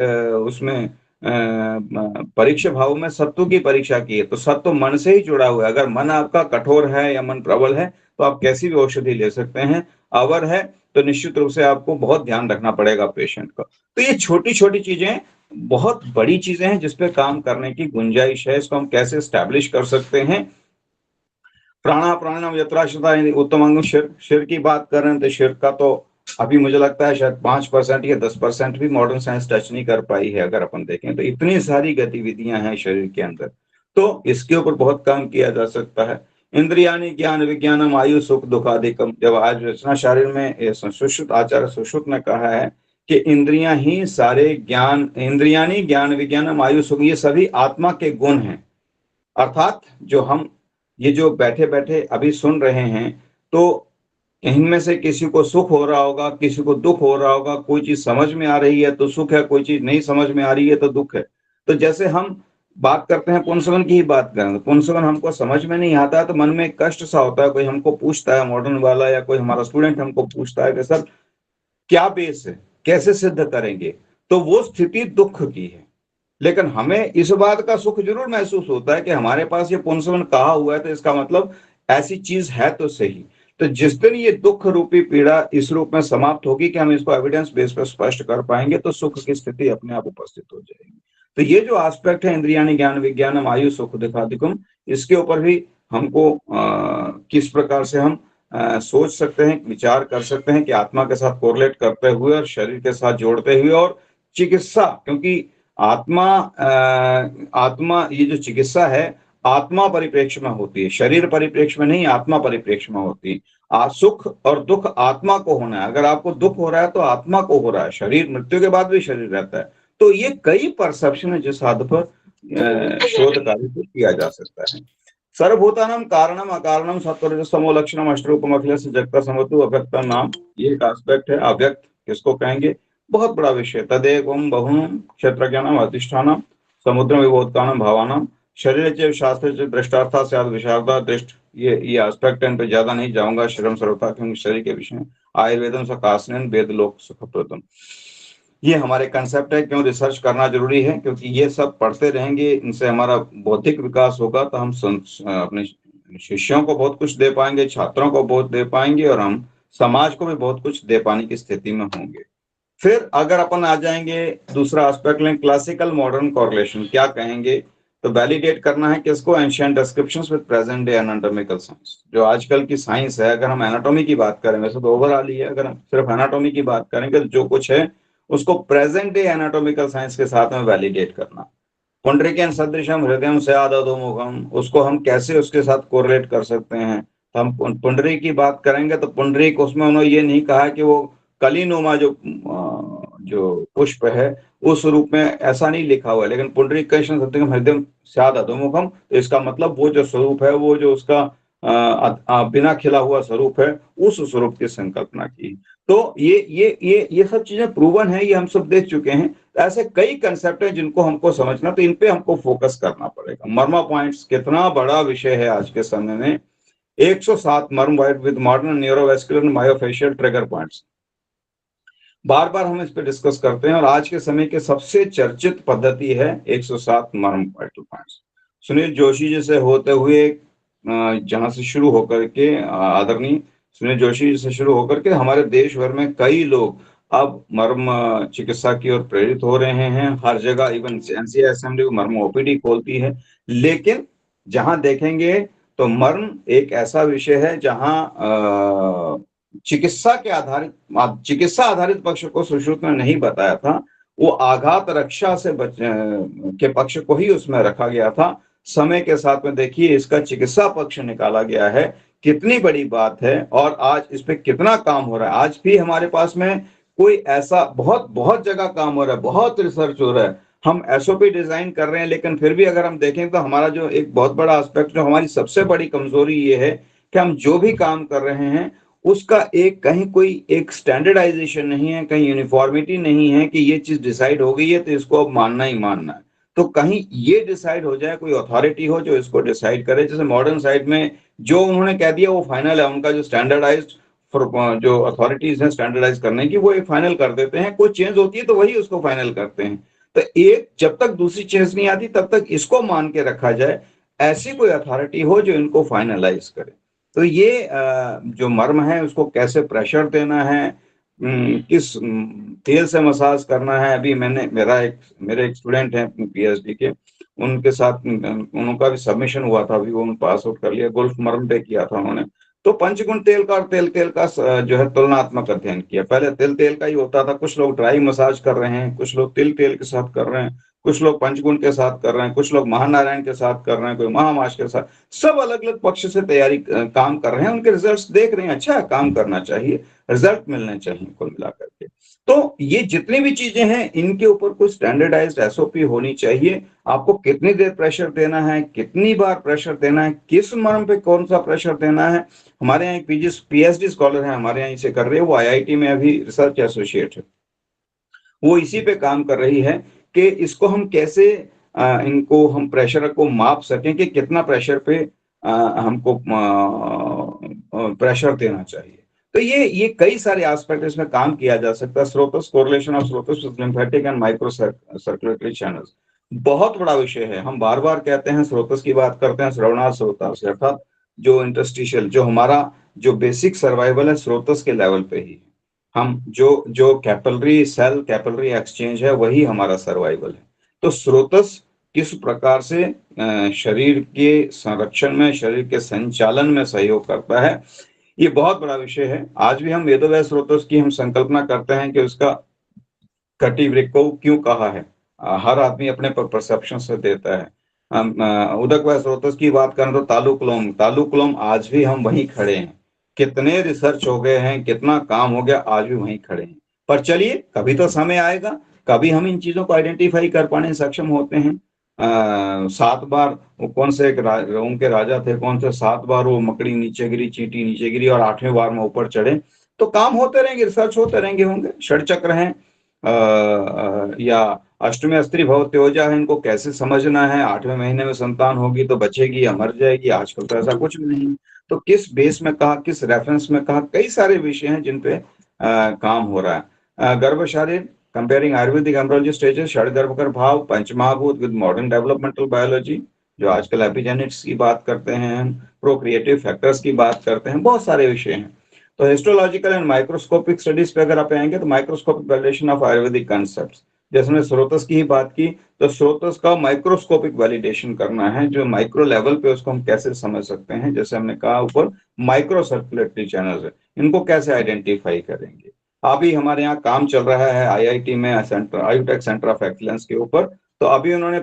उसमें परीक्षा भाव में सत्व की परीक्षा की है, तो सत्व मन से ही जुड़ा हुआ है। अगर मन आपका कठोर है या मन प्रबल है तो आप कैसी भी औषधि ले सकते हैं। अवर है तो निश्चित रूप से आपको बहुत ध्यान रखना पड़ेगा पेशेंट का। तो ये छोटी छोटी चीजें बहुत बड़ी चीजें हैं जिसपे काम करने की गुंजाइश है। इसको हम कैसे स्टैब्लिश कर सकते हैं। प्राणा प्राणम यत्राश्रता उत्तम अंग शिर की बात कर रहे हैं, तो शिर का तो अभी मुझे लगता है शायद 5% या 10% भी मॉडर्न साइंस टच नहीं कर पाई है। अगर अपन देखें तो इतनी सारी गतिविधियां हैं शरीर के अंदर, तो इसके ऊपर बहुत काम किया जा सकता है। इंद्रियानी ज्ञान विज्ञानम आयु सुख दुखादिकम, जब आज रचना शरीर में सुश्रुत आचार्य सुश्रुत ने कहा है कि इंद्रियां ही सारे ज्ञान, इंद्रियानी ज्ञान विज्ञानम आयु सुख, ये सभी आत्मा के गुण हैं। अर्थात जो हम ये जो बैठे बैठे अभी सुन रहे हैं, तो इनमें से किसी को सुख हो रहा होगा, किसी को दुख हो रहा होगा। कोई चीज समझ में आ रही है तो सुख है, कोई चीज नहीं समझ में आ रही है तो दुख है। तो जैसे हम बात करते हैं पुंसवन की ही बात करें, तो पुंसवन हमको समझ में नहीं आता है तो मन में एक कष्ट सा होता है। कोई हमको पूछता है, मॉडर्न वाला या कोई हमारा स्टूडेंट हमको पूछता है कि सर क्या बेस है, कैसे सिद्ध करेंगे, तो वो स्थिति दुख की है। लेकिन हमें इस बात का सुख जरूर महसूस होता है कि हमारे पास ये पुंसवन कहा हुआ है, तो इसका मतलब ऐसी चीज है तो सही। तो जिस दिन ये दुख रूपी पीड़ा इस रूप में समाप्त होगी कि हम इसको एविडेंस बेस पर स्पष्ट कर पाएंगे, तो सुख की स्थिति अपने आप उपस्थित हो जाएगी। तो ये जो एस्पेक्ट है इंद्रियाणी ज्ञान विज्ञानम आयु सुख दुखादिकम, इसके ऊपर भी हमको किस प्रकार से हम सोच सकते हैं, विचार कर सकते हैं कि आत्मा के साथ कोरिलेट करते हुए और शरीर के साथ जोड़ते हुए, और चिकित्सा, क्योंकि आत्मा आत्मा ये जो चिकित्सा है आत्मा परिप्रेक्ष्य में होती है, शरीर परिप्रेक्ष्य में नहीं, आत्मा परिप्रेक्ष्य में होती है। सुख और दुख आत्मा को होना है। अगर आपको दुख हो रहा है तो आत्मा को हो रहा है, शरीर मृत्यु के बाद भी शरीर रहता है। तो ये कई परसेप्शन है जिस हद पर शोध कार्य को किया जा सकता है। सर्वभूतानाम कारणम अकारणम सत्वरजस्तमो लक्षणम अष्टरूपम अखिलस्य जगता समतु अव्यक्ता नाम, ये एक एस्पेक्ट है। अव्यक्त किसको कहेंगे, बहुत बड़ा विषय। तदेकम बहुम क्षेत्रज्ञानम अधिष्ठानम समुद्र विबोधकानम भावानाम शरीर च शास्त्र च दृष्टार्था स्याद विशारदा दृष्ट, ये एस्पेक्ट इन पे ज्यादा नहीं जाऊंगा। श्रम सर्वथा, क्योंकि शरीर के विषय आयुर्वेदम सकासनन वेद लोक सुखप्रदम, ये हमारे कंसेप्ट है। क्यों रिसर्च करना जरूरी है, क्योंकि ये सब पढ़ते रहेंगे, इनसे हमारा बौद्धिक विकास होगा, तो हम अपने शिष्यों को बहुत कुछ दे पाएंगे, छात्रों को बहुत दे पाएंगे, और हम समाज को भी बहुत कुछ दे पाने की स्थिति में होंगे। फिर अगर अपन आ जाएंगे दूसरा एस्पेक्ट लें, क्लासिकल मॉडर्न कॉरलेशन क्या कहेंगे, तो वैलिडेट करना है किसको, ancient descriptions with present day anatomical science. जो आजकल की साइंस है, अगर हम एनाटॉमी की बात करें, वैसे तो ओवरऑल ही है, अगर हम सिर्फ एनाटॉमी की बात करेंगे तो जो कुछ है उसको प्रेजेंट डे एनाटॉमिकल साइंस के साथ में वैलिडेट करना। पुंडरीकन सदृशम हृदय से अधोमुखम, उसको हम कैसे उसके साथ कोरिलेट कर सकते हैं। तो हम पुंडरी की बात करेंगे तो पुंडरीक, उसमें उन्होंने ये नहीं कहा कि वो कलीनुमा जो पुष्प है उस रूप में, ऐसा नहीं लिखा हुआ है। लेकिन पुंडरीकन सदृशम हृदय स्याद अधोमुखम, तो इसका मतलब वो जो स्वरूप है, वो जो उसका बिना खिला हुआ स्वरूप है, उस स्वरूप की संकल्पना की। तो ये सब चीजें प्रूवन है, ये हम सब देख चुके हैं। ऐसे कई कंसेप्ट हैं जिनको हमको समझना, तो इन पे हमको फोकस करना पड़ेगा। मर्मा पॉइंट्स कितना बड़ा विषय है आज के समय में, 107 marma wide with modern neurovascular myofascial trigger points, बार बार हम इस पे डिस्कस करते हैं। और आज के समय के सबसे चर्चित पद्धति है 107 मर्म वाइटल पॉइंट्स। सुनील जोशी जी से होते हुए, जहां से शुरू होकर के आदरणीय सुनील जोशी जी से शुरू होकर के हमारे देश भर में कई लोग अब मर्म चिकित्सा की ओर प्रेरित हो रहे हैं। हर जगह, इवन एनसीआई मर्म ओपीडी खोलती है। लेकिन जहां देखेंगे तो मर्म एक ऐसा विषय है जहां चिकित्सा आधारित पक्ष को सुश्रुत में नहीं बताया था, वो आघात रक्षा से के पक्ष को ही उसमें रखा गया था। समय के साथ में देखिए इसका चिकित्सा पक्ष निकाला गया है कितनी बड़ी बात है और आज इस पे कितना काम हो रहा है। आज भी हमारे पास में कोई ऐसा बहुत बहुत जगह काम हो रहा है, बहुत रिसर्च हो रहा है, हम एसओपी डिजाइन कर रहे हैं, लेकिन फिर भी अगर हम देखें तो हमारा जो एक बहुत बड़ा एस्पेक्ट, जो हमारी सबसे बड़ी कमजोरी ये है कि हम जो भी काम कर रहे हैं उसका एक कहीं कोई एक स्टैंडर्डाइजेशन नहीं है, कहीं यूनिफॉर्मिटी नहीं है कि ये चीज डिसाइड हो गई है तो इसको अब मानना ही मानना है। तो कहीं ये डिसाइड हो जाए, कोई अथॉरिटी हो जो इसको डिसाइड करे। जैसे मॉडर्न साइड में जो उन्होंने कह दिया वो फाइनल है, उनका जो स्टैंडर्डाइज्ड जो अथॉरिटीज हैं स्टैंडर्डाइज करने की, वो एक फाइनल कर देते हैं। कोई चेंज होती है तो वही उसको फाइनल करते हैं। तो एक जब तक दूसरी चेंज नहीं आती तब तक इसको मान के रखा जाए, ऐसी कोई अथॉरिटी हो जो इनको फाइनलाइज करे। तो ये जो मर्म है उसको कैसे प्रेशर देना है, किस तेल से मसाज करना है। अभी मैंने मेरे एक स्टूडेंट हैं पीएचडी के, उनके साथ उनका भी सबमिशन हुआ था, अभी वो पास आउट कर लिया, गोल्फ मर्म पे किया था उन्होंने। तो पंचगुण तेल का और तेल तेल का जो है तुलनात्मक अध्ययन किया। पहले तेल तेल का ही होता था, कुछ लोग ड्राई मसाज कर रहे हैं, कुछ लोग तिल तेल के साथ कर रहे हैं, कुछ लोग पंचगुण के साथ कर रहे हैं, कुछ लोग महानारायण के साथ कर रहे हैं, कोई महामाश के साथ। सब अलग अलग पक्ष से तैयारी काम कर रहे हैं, उनके रिजल्ट्स देख रहे हैं। अच्छा है, काम करना चाहिए, रिजल्ट मिलने चाहिए कुल मिलाकर के। तो ये जितनी भी चीजें हैं इनके ऊपर कुछ स्टैंडर्डाइज्ड एसओपी होनी चाहिए। आपको कितनी देर प्रेशर देना है, कितनी बार प्रेशर देना है, किस मर्म पे कौन सा प्रेशर देना है। हमारे यहाँ एक पीएचडी स्कॉलर है, हमारे यहाँ इसे कर रहे हैं, वो आईआईटी में अभी रिसर्च एसोसिएट है। वो इसी पे काम कर रही है कि इसको हम कैसे इनको हम प्रेशर को माप सकें कि कितना प्रेशर पे हमको प्रेशर देना चाहिए। तो ये कई सारे एस्पेक्ट इसमें काम किया जा सकता है। Srotas, correlation of srotas with lymphatic and micro circulatory channels बहुत बड़ा विषय है। हम बार बार कहते हैं, स्रोतस की बात करते हैं, श्रवणार्थ स्रोतास, अर्थात जो इंटरस्टिशियल, जो हमारा जो बेसिक सर्वाइवल है स्रोतस के लेवल पे ही। हम जो जो कैपिलरी सेल कैपिलरी एक्सचेंज है वही हमारा सर्वाइवल है। तो स्रोतस किस प्रकार से शरीर के संरक्षण में, शरीर के संचालन में सहयोग करता है, ये बहुत बड़ा विषय है। आज भी हम वेदोवै स्रोतस की हम संकल्पना करते हैं कि उसका कटी वृक्को क्यों कहा है। हर आदमी अपने परसेप्शन से देता है। हम उदक व स्रोतस की बात करें तो तालुकलोम आज भी हम वहीं खड़े हैं। कितने रिसर्च हो गए हैं, कितना काम हो गया, आज भी वहीं खड़े हैं। पर चलिए, कभी तो समय आएगा, कभी हम इन चीजों को आइडेंटिफाई कर पाने में सक्षम होते हैं। 7 बार वो कौन से एक रोम के राजा थे, कौन से 7 बार वो मकड़ी नीचे गिरी, चींटी नीचे गिरी और 8वें बार में ऊपर चढ़े। तो काम होते रहेंगे, रिसर्च होते रहेंगे, होंगे षडचक्र हैं। या अष्टमी स्त्री भव त्योजा है, इनको कैसे समझना है, 8वें महीने में संतान होगी तो बचेगी या मर जाएगी, आजकल तो ऐसा कुछ भी नहीं। तो किस बेस में कहा, किस रेफरेंस में कहा, कई सारे विषय हैं जिन पे काम हो रहा है। गर्भ शारीर कंपेयरिंग आयुर्वेदिक एम्ब्रोलॉजी स्टेजेस, षड गर्भकर भाव, पंचमहाभूत विद मॉडर्न डेवलपमेंटल बायोलॉजी, जो आजकल एपिजेनेटिक्स की बात करते हैं, प्रोक्रिएटिव फैक्टर्स की बात करते हैं, बहुत सारे विषय हैं। तो हिस्टोलॉजिकल एंड माइक्रोस्कोपिक स्टडीज पे अगर आप आएंगे तो microscopic validation of Ayurvedic concepts, जैसे मैंने स्रोतस की ही बात की, तो स्रोतस का माइक्रोस्कोपिक वैलिडेशन करना है, जो माइक्रो लेवल पे उसको हम कैसे समझ सकते हैं। जैसे हमने कहा ऊपर, माइक्रो सर्कुलेटरी चैनल्स है, इनको कैसे आइडेंटिफाई करेंगे। अभी हमारे यहाँ काम चल रहा है आईआईटी में सेंटर, आयुटेक सेंटर ऑफ एक्सीलेंस के ऊपर। तो अभी उन्होंने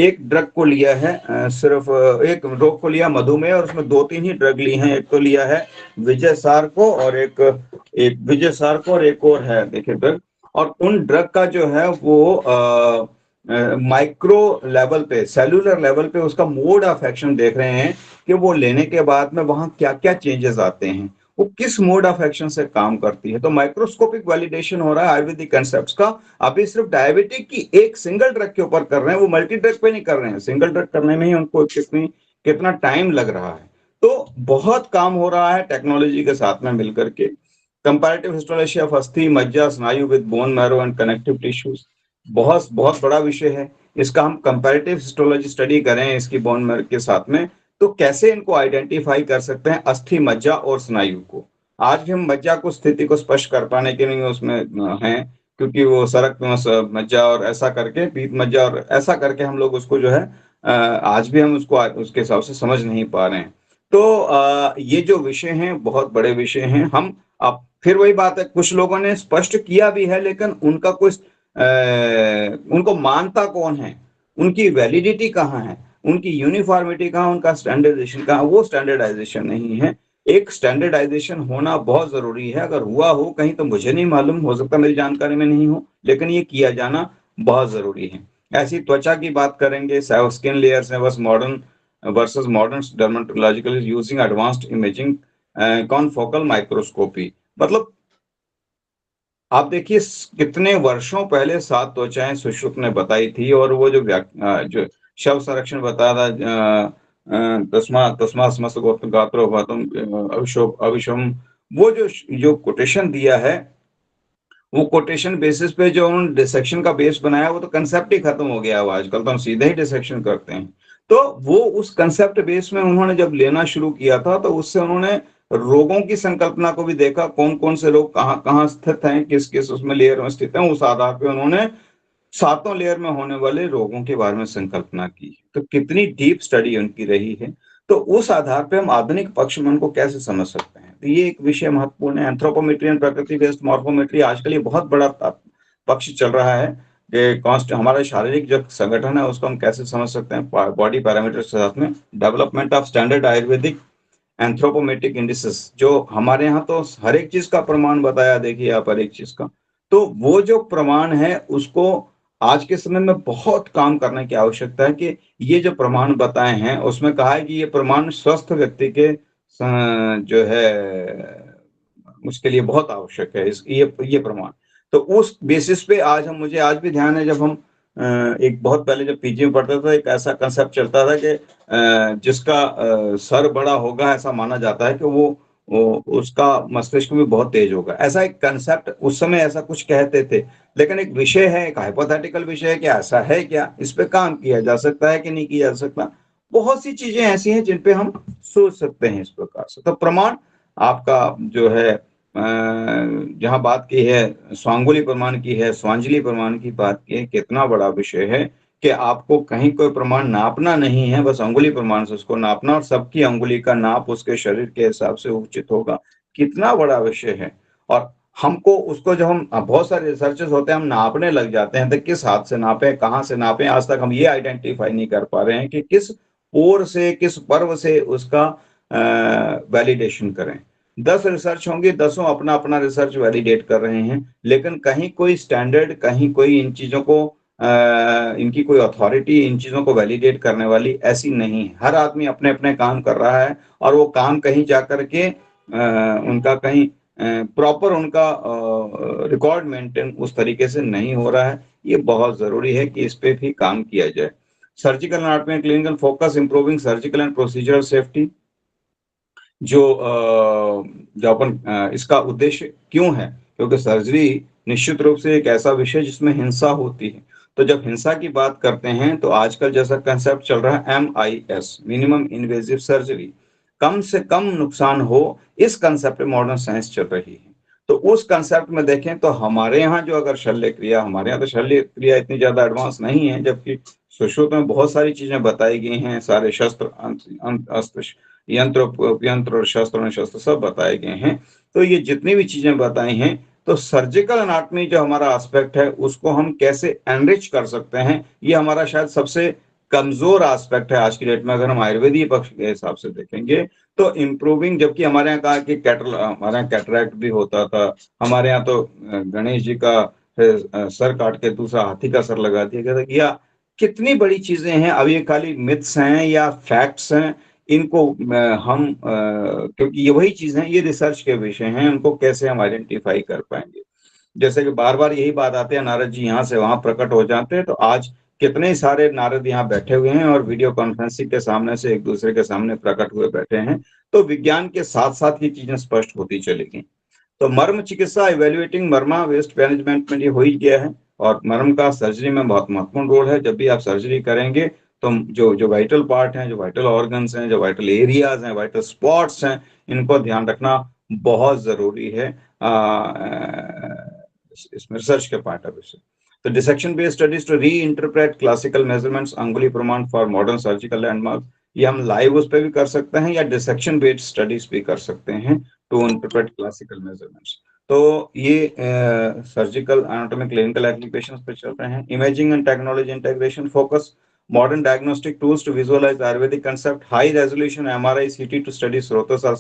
एक ड्रग को लिया है, सिर्फ एक रोग को लिया मधुमेह, और उसमें 2-3 ही ड्रग ली हैं। एक तो लिया है विजय सारको और एक एक विजय सारको और एक और है देखिए ड्रग। और उन ड्रग का जो है वो माइक्रो लेवल पे, सेलुलर लेवल पे उसका मोड ऑफ एक्शन देख रहे हैं कि वो लेने के बाद में वहां क्या क्या चेंजेस आते हैं, वो किस मोड ऑफ एक्शन से काम करती है। तो माइक्रोस्कोपिक वैलिडेशन हो रहा है आयुर्वेदिक कंसेप्ट्स का। अभी सिर्फ डायबिटिक की एक सिंगल ड्रग के ऊपर कर रहे हैं, वो मल्टी ड्रग पे नहीं कर रहे हैं, सिंगल ड्रग करने में ही उनको कितना टाइम लग रहा है। तो बहुत काम हो रहा है टेक्नोलॉजी के साथ में मिलकर के। कंपैरेटिव हिस्टोलॉजी ऑफ अस्थि, मज्जा, स्नायु with bone marrow and connective tissues, बहुत बहुत बड़ा विषय है। इसका हम कंपैरेटिव हिस्टोलॉजी स्टडी करें इसकी बोन मैरो के साथ में, तो कैसे इनको आइडेंटिफाई कर सकते हैं, अस्थि, मज्जा और स्नायु को। आज भी हम मज्जा को स्थिति को स्पष्ट कर पाने के लिए उसमें हैं, क्योंकि वो सरक मज्जा और ऐसा करके, पीत मज्जा और ऐसा करके हम लोग उसको जो है आज भी हम उसको उसके हिसाब से समझ नहीं पा रहे हैं। तो ये जो विषय हैं बहुत बड़े विषय हैं। हम अब फिर वही बात है, कुछ लोगों ने स्पष्ट किया भी है, लेकिन उनका कोई उनको मानता कौन है, उनकी वैलिडिटी कहाँ है, उनकी यूनिफॉर्मिटी कहाँ, उनका स्टैंडर्डाइजेशन कहाँ, वो स्टैंडर्डाइजेशन नहीं है। एक स्टैंडर्डाइजेशन होना बहुत जरूरी है। अगर हुआ हो कहीं तो मुझे नहीं मालूम, हो सकता मेरी जानकारी में नहीं हो, लेकिन ये किया जाना बहुत जरूरी है। ऐसी त्वचा की बात करेंगे, स्किन लेयर्स है बस modern versus modern dermatological using advanced imaging confocal microscopy. मतलब आप देखिए कितने वर्षों पहले 7 त्वचाएं सुश्रुत ने बताई थी, और वो जो शव संरक्षण बताया था, तस्मा तस्मा स्मस्त गात्रो भातम अविशम, वो जो कोटेशन दिया है, वो कोटेशन बेसिस पे जो उन्होंने डिसेक्शन का बेस बनाया, वो तो कंसेप्ट ही खत्म हो गया। अब आजकल तो हम सीधे ही डिसेक्शन करते हैं। तो वो उस कंसेप्ट बेस में उन्होंने जब लेना शुरू किया था, तो उससे उन्होंने रोगों की संकल्पना को भी देखा, कौन कौन से रोग कहाँ कहाँ स्थित हैं, किस किस उसमें लेयर में स्थित हैं। उस आधार पे उन्होंने 7 लेयर में होने वाले रोगों के बारे में संकल्पना की। तो कितनी डीप स्टडी उनकी रही है। तो उस आधार पे हम आधुनिक पक्ष में उनको कैसे समझ सकते हैं, तो ये एक विषय महत्वपूर्ण है। एंथ्रोपोमेट्री एंड प्रकृति बेस्ड मॉर्फोमेट्री आजकल ये बहुत बड़ा पक्ष चल रहा है कि कॉन्स्ट हमारा शारीरिक जो संगठन है उसको हम कैसे समझ सकते हैं बॉडी पैरामीटर्स के साथ में। Development of standard Ayurvedic anthropometric indices, जो हमारे यहाँ तो हर एक चीज का प्रमाण बताया, देखिए आप, हर एक चीज का। तो वो जो प्रमाण है उसको आज के समय में बहुत काम करने की आवश्यकता है कि ये जो प्रमाण बताए हैं उसमें कहा है कि ये प्रमाण स्वस्थ व्यक्ति के जो है उसके लिए बहुत आवश्यक है, ये प्रमाण। तो उस बेसिस पे आज हम, मुझे आज भी ध्यान है जब हम एक बहुत पहले जब पीजी में पढ़ते थे, एक ऐसा कंसेप्ट चलता था कि जिसका सर बड़ा होगा ऐसा माना जाता है कि वो उसका मस्तिष्क भी बहुत तेज होगा, ऐसा एक कंसेप्ट उस समय ऐसा कुछ कहते थे। लेकिन एक विषय है, एक हाइपोथेटिकल विषय है कि ऐसा है क्या, इस पे काम किया जा सकता है कि नहीं किया जा सकता। बहुत सी चीजें ऐसी हैं जिन पे हम सोच सकते हैं इस प्रकार से। तो प्रमाण आपका जो है जहाँ बात की है स्वांगुली प्रमाण की है, स्वांजलि प्रमाण की बात की है, कितना बड़ा विषय है कि आपको कहीं कोई प्रमाण नापना नहीं है, बस अंगुली प्रमाण से उसको नापना, और सबकी अंगुली का नाप उसके शरीर के हिसाब से उचित होगा। कितना बड़ा विषय है। और हमको उसको जब हम बहुत सारे रिसर्चेस होते हैं, हम नापने लग जाते हैं, तो किस हाथ से नापे, कहाँ से नापे, आज तक हम ये आइडेंटिफाई नहीं कर पा रहे हैं कि किस पोर से, किस पर्व से उसका वैलिडेशन करें। 10 रिसर्च होंगे, 10 अपना अपना रिसर्च वैलिडेट कर रहे हैं, लेकिन कहीं कोई स्टैंडर्ड, कहीं कोई इन चीजों को इनकी कोई अथॉरिटी इन चीजों को वैलिडेट करने वाली ऐसी नहीं है। हर आदमी अपने अपने काम कर रहा है, और वो काम कहीं जाकर के उनका कहीं प्रॉपर उनका रिकॉर्ड मेंटेन उस तरीके से नहीं हो रहा है। ये बहुत जरूरी है कि इस पे भी काम किया जाए। Surgical anatomy and clinical focus improving surgical and procedural safety, जो अपन इसका उद्देश्य क्यों है, क्योंकि सर्जरी निश्चित रूप से एक ऐसा विषय जिसमें हिंसा होती है। तो जब हिंसा की बात करते हैं तो आजकल जैसा कंसेप्ट चल रहा है MIS, मिनिमम इन्वेजिव सर्जरी, कम से कम नुकसान हो, इस कंसेप्ट पे मॉडर्न साइंस चल रही है। तो उस कंसेप्ट में देखें तो हमारे यहाँ जो अगर शल्य क्रिया, हमारे यहाँ तो शल्य क्रिया इतनी ज्यादा एडवांस नहीं है, जबकि सुश्रुत में बहुत सारी चीजें बताई गई हैं, सारे शस्त्र अस्त्र यंत्र यंत्र और शस्त्र शस्त्र सब बताए गए हैं। तो ये जितनी भी चीजें बताई हैं, तो सर्जिकल एनाटॉमी जो हमारा एस्पेक्ट है उसको हम कैसे एनरिच कर सकते हैं, ये हमारा शायद सबसे कमजोर एस्पेक्ट है आज की डेट में। अगर हम आयुर्वेदीय पक्ष के हिसाब से देखेंगे तो इम्प्रूविंग, जबकि हमारे यहाँ कहा कि हमारे यहाँ कैटरैक्ट भी होता था, हमारे यहाँ तो गणेश जी का सर काट के दूसरा हाथी का सर लगा दिया गया था, या कितनी बड़ी चीजें हैं। अब ये खाली मिथ्स हैं या फैक्ट्स हैं, इनको हम क्योंकि ये वही चीज है, ये रिसर्च के विषय हैं, उनको कैसे हम आइडेंटिफाई कर पाएंगे। जैसे कि बार बार यही बात आती है, नारद जी यहाँ से वहां प्रकट हो जाते हैं, तो आज कितने सारे नारद यहाँ बैठे हुए हैं और वीडियो कॉन्फ्रेंसिंग के सामने से एक दूसरे के सामने प्रकट हुए बैठे हैं। तो विज्ञान के साथ साथ ये चीजें स्पष्ट होती चलेगी। तो मर्म चिकित्सा इवेल्युएटिंग मर्मा वेस्ट मैनेजमेंट में ये हो ही गया है, और मर्म का सर्जरी में बहुत महत्वपूर्ण रोल है। जब भी आप सर्जरी करेंगे तो जो जो वाइटल पार्ट हैं, जो वाइटल ऑर्गन्स हैं, जो वाइटल एरियाज हैं, वाइटल स्पॉट्स हैं, इनको ध्यान रखना बहुत जरूरी है इसमें रिसर्च के पॉइंट ऑफ व्यू से। तो dissection based studies to reinterpret classical measurements, अंगुली प्रमाण फॉर मॉडर्न सर्जिकल लैंडमार्क, ये हम लाइव उस पर भी कर सकते हैं या डिसेक्शन बेस्ड स्टडीज भी कर सकते हैं टू इंटरप्रेट क्लासिकल मेजरमेंट्स। तो ये सर्जिकल एनाटॉमी क्लिनिकल एप्लीकेशंस पे चल रहे हैं। Imaging and technology integration focus modern diagnostic tools to visualize Ayurvedic concept, high resolution MRI CT to study srotas और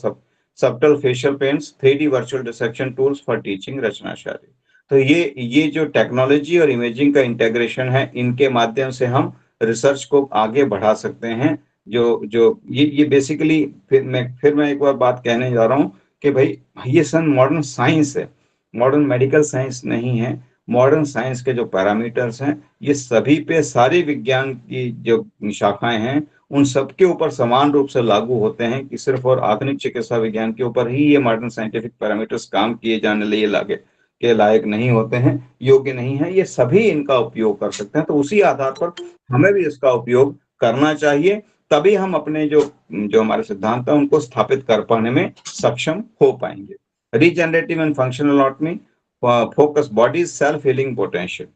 subtle fascial paints, 3D virtual dissection tools for teaching Rachana Sharir. तो ये जो टेक्नोलॉजी और imaging का इंटीग्रेशन है, इनके माध्यम से हम रिसर्च को आगे बढ़ा सकते हैं। जो जो ये बेसिकली फिर मैं एक बार बात कहने जा रहा हूँ कि भाई ये सन मॉडर्न साइंस है, मॉडर्न मेडिकल साइंस नहीं है। मॉडर्न साइंस के जो पैरामीटर्स हैं, ये सभी पे सारी विज्ञान की जो शाखाएं हैं उन सब के ऊपर समान रूप से लागू होते हैं कि सिर्फ और आधुनिक चिकित्सा विज्ञान के ऊपर ही ये मॉडर्न साइंटिफिक पैरामीटर्स काम किए जाने लिए लागे के लायक नहीं होते हैं, योग्य नहीं है। ये सभी इनका उपयोग कर सकते हैं, तो उसी आधार पर हमें भी इसका उपयोग करना चाहिए। तभी हम अपने जो जो हमारे सिद्धांत है उनको स्थापित कर पाने में सक्षम हो पाएंगे। Regenerative and functional anatomy focus body self healing potential.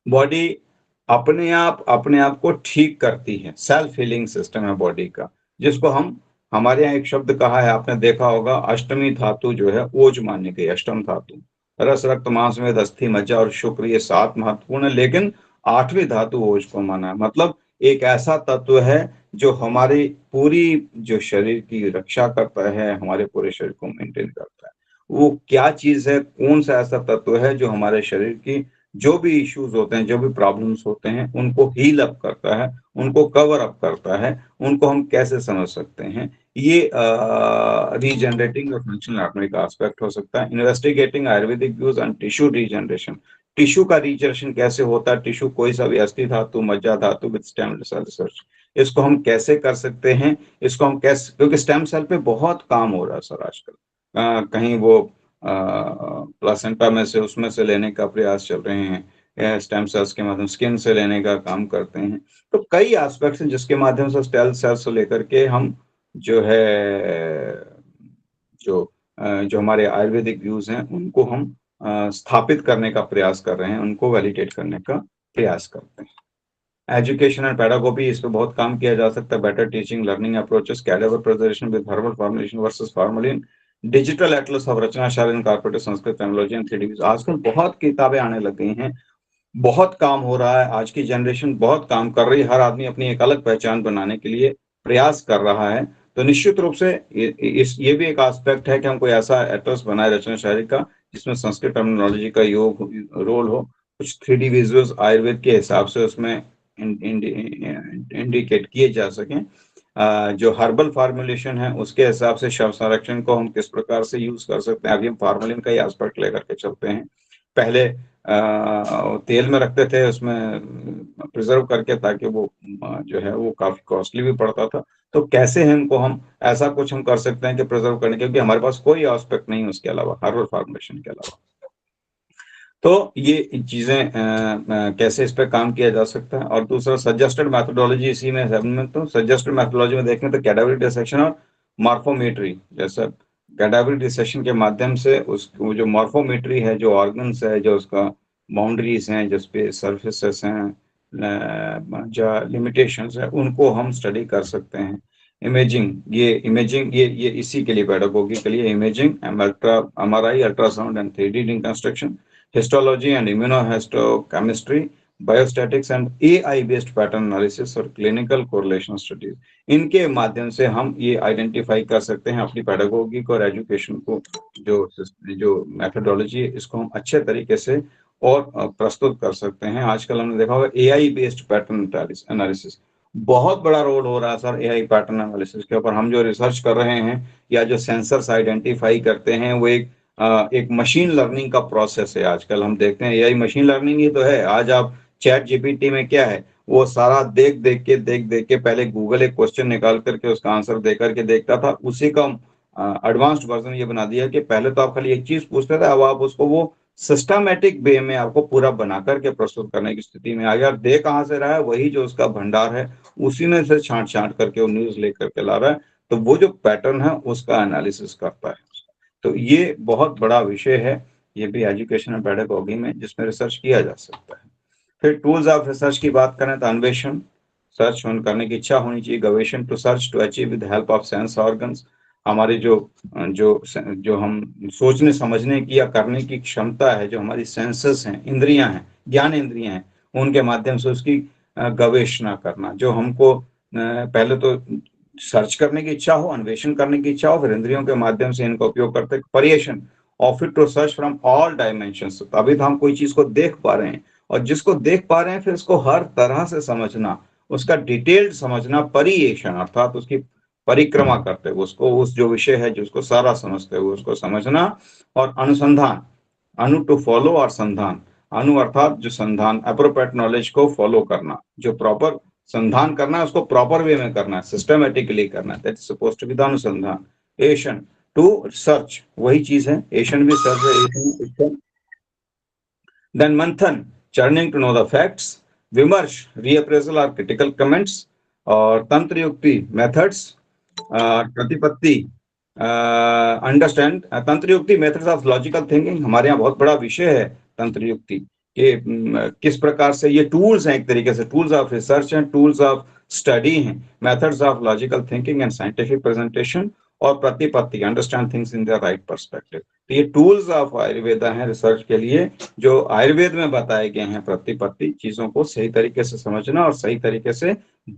Body अपने आप को ठीक करती है, सेल्फ हीलिंग सिस्टम है बॉडी का, जिसको हम हमारे यहाँ एक शब्द कहा है, आपने देखा होगा, अष्टमी धातु जो है ओज मानी गई, अष्टम धातु। रस रक्त मांस में अस्थि मज्जा और शुक्र, ये 7 महत्वपूर्ण है, लेकिन 8वीं धातु ओज को माना है। मतलब एक ऐसा तत्व है जो हमारी पूरी जो शरीर की रक्षा करता है, हमारे पूरे शरीर को मेंटेन करता है। वो क्या चीज है, कौन सा ऐसा तत्व है जो हमारे शरीर की जो भी इश्यूज होते हैं, जो भी प्रॉब्लम्स होते हैं, उनको हील अप करता है, उनको कवर अप करता है, उनको हम कैसे समझ सकते हैं। ये रीजनरेटिंग और फंक्शनल एनाटॉमी का एस्पेक्ट हो सकता है। Investigating Ayurvedic views on tissue regeneration, tissue का रीजनरेशन कैसे होता है, टिश्यू कोई सा भी अस्थि धातु, मज्जा धातु विद स्टेम सेल रिसर्च, इसको हम कैसे कर सकते हैं, इसको हम कैसे, क्योंकि स्टेम सेल पे बहुत काम हो रहा है सर आजकल। कहीं वो प्लासेंटा में से उसमें से लेने का प्रयास चल रहे हैं, स्टेम सेल्स के माध्यम स्किन से लेने का काम करते हैं। तो कई एस्पेक्ट्स हैं जिसके माध्यम से स्टेम सेल्स से लेकर के हम जो है जो हमारे आयुर्वेदिक व्यूज हैं उनको हम स्थापित करने का प्रयास कर रहे हैं, उनको वैलिडेट करने का प्रयास करते हैं। एजुकेशन एंड पेडागोजी, इस पे बहुत काम किया जा सकता है। Better teaching learning approaches, cadaver preservation with herbal formulation versus formalin, digital atlas of Rachana Sharir corporate Sanskrit technology and 3D। आजकल बहुत किताबें आने लग गई हैं, बहुत काम हो रहा है, आज की जनरेशन बहुत काम कर रही है, हर आदमी अपनी एक अलग पहचान बनाने के लिए प्रयास कर रहा है। तो निश्चित रूप से ये भी एक एस्पेक्ट है कि हम कोई ऐसा एटलस बनाए रचना शायरी का जिसमें संस्कृत टर्मिनोलॉजी का योग रोल हो, कुछ 3D विजुअल्स आयुर्वेद के हिसाब से उसमें इंडिकेट किए जा सकें। जो हर्बल फार्मुलेशन है उसके हिसाब से शव संरक्षण को हम किस प्रकार से यूज कर सकते हैं, अभी हम फार्मुलिन का ही एस्पेक्ट लेकर के चलते हैं। पहले तेल में रखते थे, उसमें प्रिजर्व करके, ताकि वो जो है वो काफी कॉस्टली भी पड़ता था। तो कैसे हैं इनको हम ऐसा कुछ हम कर सकते हैं कि प्रिजर्व करने के, क्योंकि हमारे पास कोई एस्पेक्ट नहीं है उसके अलावा, हर्बल फार्मुलेशन के अलावा। तो ये चीजें कैसे इस पे काम किया जा सकता है। और दूसरा सजेस्टेड मैथोडोलॉजी, इसी में तो सजेस्टेड मैथोडोलॉजी में देखें तो कैडावरी डिसेक्शन और मॉर्फोमेट्री, जैसे कैडावरी डिसेक्शन के माध्यम से उस वो जो मॉर्फोमेट्री है, जो ऑर्गन्स है, जो उसका बाउंड्रीज हैं, जिस पे सर्फेसेस हैं, जो लिमिटेशंस है, उनको हम स्टडी कर सकते हैं। इमेजिंग ये इसी के लिए, पेडागोगी के लिए imaging, MRI, ultrasound and 3D reconstruction, histology and immunohistochemistry, biostatics and AI based pattern analysis और clinical correlation studies, इनके माध्यम से हम ये आइडेंटिफाई कर सकते हैं अपनी पेडागोगिक और एजुकेशन को, जो मेथोडोलॉजी है, इसको हम अच्छे तरीके से और प्रस्तुत कर सकते हैं। आजकल हमने देखा होगा AI बेस्ड पैटर्न एनालिसिस, बहुत बड़ा रोल हो रहा है सर AI पैटर्न एनालिसिस के ऊपर। हम जो रिसर्च कर रहे हैं या जो सेंसर्स आइडेंटिफाई करते हैं, वो एक मशीन लर्निंग का प्रोसेस है। आजकल हम देखते हैं एआई मशीन लर्निंग ही तो है। आज आप चैट जीपीटी में क्या है, वो सारा देख देख के पहले गूगल एक क्वेश्चन निकाल करके उसका आंसर दे करके देखता था, उसी का एडवांस्ड वर्जन ये बना दिया कि पहले तो आप खाली एक चीज पूछते थे, अब आप उसको वो सिस्टमैटिक वे में आपको पूरा बना करके प्रस्तुत करने की स्थिति में आ गया। और दे कहाँ से रहा है, वही जो उसका भंडार है उसी में से छांट छांट करके वो न्यूज लेकर के ला रहा है। तो वो जो पैटर्न है उसका एनालिसिस करता है। तो ये बहुत बड़ा विषय है, ये भी एजुकेशन एंड पेडागोजी में, जिसमें रिसर्च किया जा सकता है। फिर टूल्स ऑफ रिसर्च की बात करें तो अन्वेषण, सर्च करने की इच्छा होनी चाहिए। गवेषण, to search to achieve with help of sense organs, हमारी जो जो जो हम सोचने समझने की या करने की क्षमता है, जो हमारी सेंसेस हैं, इंद्रियां हैं, ज्ञान इंद्रियां हैं, उनके माध्यम से उसकी गवेषणा करना। जो हमको पहले तो सर्च करने की इच्छा हो, अन्वेषण करने की इच्छा हो, फिर इंद्रियों के माध्यम से इनका उपयोग करते हैं। परिएशन of it to search from all dimensions, तभी तो हम कोई चीज को देख पा रहे हैं, और जिसको देख पा रहे हैं फिर उसको हर तरह से समझना, उसका डिटेल्ड समझना, परिएशन अर्थात उसकी परिक्रमा करते हुए उसको, उस जो विषय है जिसको सारा समझते हुए उसको समझना। और अनुसंधान, अनु टू फॉलो और संधान, अनु अर्थात जो संधान, अप्रोप्रिएट नॉलेज को फॉलो करना, जो प्रॉपर संधान करना है उसको प्रॉपर वे में करना है, सिस्टमेटिकली करना है, that is supposed to be the अनुसंधान। एशन टू सर्च, वही चीज है, एशन भी सर्च है। देन मंथन, churning to know the facts. विमर्श, रीअप्रेजल और क्रिटिकल कमेंट्स। और तंत्र युक्ति, मेथड्स। प्रतिपत्ति, अंडरस्टैंड तंत्र युक्ति, मेथड्स ऑफ लॉजिकल थिंकिंग, हमारे यहाँ बहुत बड़ा विषय है तंत्र युक्ति कि किस प्रकार से ये टूल्स हैं, एक तरीके से टूल्स ऑफ रिसर्च हैं, टूल्स ऑफ स्टडी हैं, methods of logical thinking and scientific presentation. और प्रतिपत्ति, understand things in the right perspective. तो ये टूल्स ऑफ आयुर्वेदा हैं रिसर्च के लिए, जो आयुर्वेद में बताए गए हैं। प्रतिपत्ति, चीजों को सही तरीके से समझना और सही तरीके से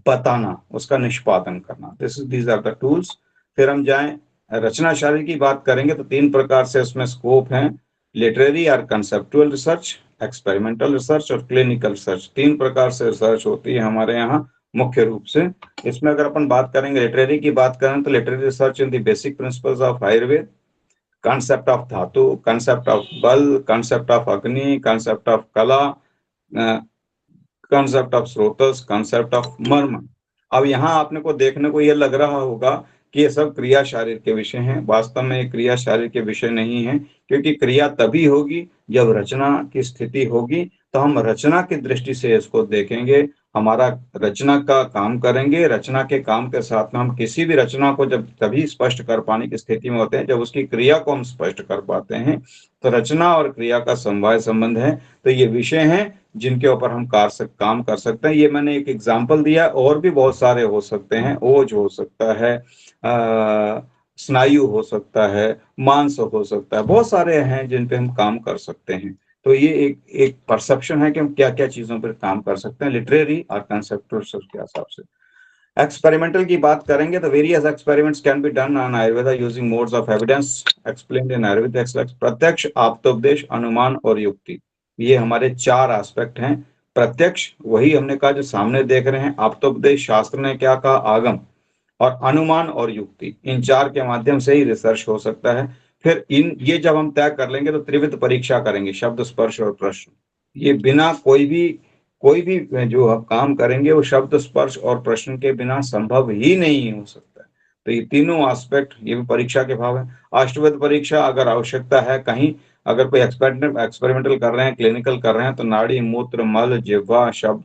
बताना, उसका निष्पादन करना, दीज आर द टूल्स। फिर हम जाएं रचना शैली की बात करेंगे तो 3 प्रकार से उसमें स्कोप है, लिटरेरी और कंसेप्चुअल रिसर्च, एक्सपेरिमेंटल रिसर्च और क्लिनिकल रिसर्च। 3 प्रकार से रिसर्च होती है हमारे यहाँ मुख्य रूप से। इसमें अगर अपन बात करेंगे लिटरेरी की बात करें तो literary research in the basic principles of Ayurveda, concept of धातु, concept of बल, concept of अग्नि, concept of कला, concept of स्रोतस, concept of मर्म। अब यहाँ आपने को देखने को यह लग रहा होगा कि ये सब क्रिया शारीर के विषय हैं। वास्तव में ये क्रिया शारीर के विषय नहीं है, क्योंकि क्रिया तभी होगी जब रचना की स्थिति होगी। तो हम रचना की दृष्टि से इसको देखेंगे, हमारा रचना का काम करेंगे। रचना के काम के साथ में हम किसी भी रचना को जब तभी स्पष्ट कर पाने की स्थिति में होते हैं जब उसकी क्रिया को हम स्पष्ट कर पाते हैं। तो रचना और क्रिया का समवाय संबंध है। तो ये विषय हैं जिनके ऊपर हम काम कर सकते हैं। ये मैंने एक एग्जाम्पल दिया, और भी बहुत सारे हो सकते हैं। ओज हो सकता है, स्नायु हो सकता है, मांस हो सकता है, बहुत सारे हैं जिन पे हम काम कर सकते हैं। तो ये एक परसेप्शन है कि हम क्या क्या चीजों पर काम कर सकते हैं लिटरेरी और कंसेप्चुअल के हिसाब से। एक्सपेरिमेंटल की बात करेंगे तो various experiments can be done on Ayurveda using modes of evidence explained इन आयुर्वेद। प्रत्यक्ष, आप्तोपदेश, अनुमान और युक्ति, ये हमारे 4 एस्पेक्ट हैं। प्रत्यक्ष, वही हमने कहा जो सामने देख रहे हैं। आप्तोपदेश, शास्त्र ने क्या कहा, आगम। और अनुमान और युक्ति, इन 4 के माध्यम से ही रिसर्च हो सकता है। फिर ये जब हम तय कर लेंगे तो त्रिविध परीक्षा करेंगे, शब्द, स्पर्श और प्रश्न। ये बिना कोई भी जो हम काम करेंगे वो शब्द, स्पर्श और प्रश्न के बिना संभव ही नहीं हो सकता है। तो ये तीनों एस्पेक्ट, ये भी परीक्षा के भाव है। अष्टविध परीक्षा, अगर आवश्यकता है कहीं, अगर कोई एक्सपेरिमेंटल कर रहे हैं, क्लिनिकल कर रहे हैं, तो नाड़ी, मूत्र, मल, जिह्वा, शब्द,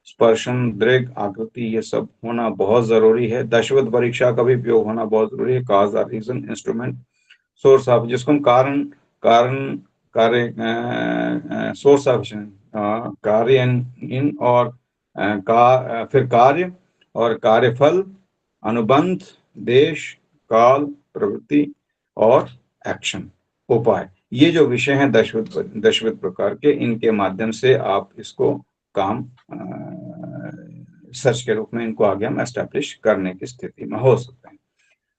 स्पर्शन, दृग, आकृति, ये सब होना बहुत जरूरी है। दशविध परीक्षा का भी उपयोग होना बहुत जरूरी है। काज, रीजन, इंस्ट्रूमेंट, सोर्स ऑफ, जिसको हम कारण कारण कार्य, सोर्स ऑफ कार्य इन और फिर कार्य और कार्यफल, अनुबंध, देश, काल, प्रवृत्ति और एक्शन, उपाय, ये जो विषय हैं दशविध प्रकार के, इनके माध्यम से आप इसको काम सर्च के रूप में इनको आगे हम एस्टैब्लिश करने की स्थिति में हो सकते हैं।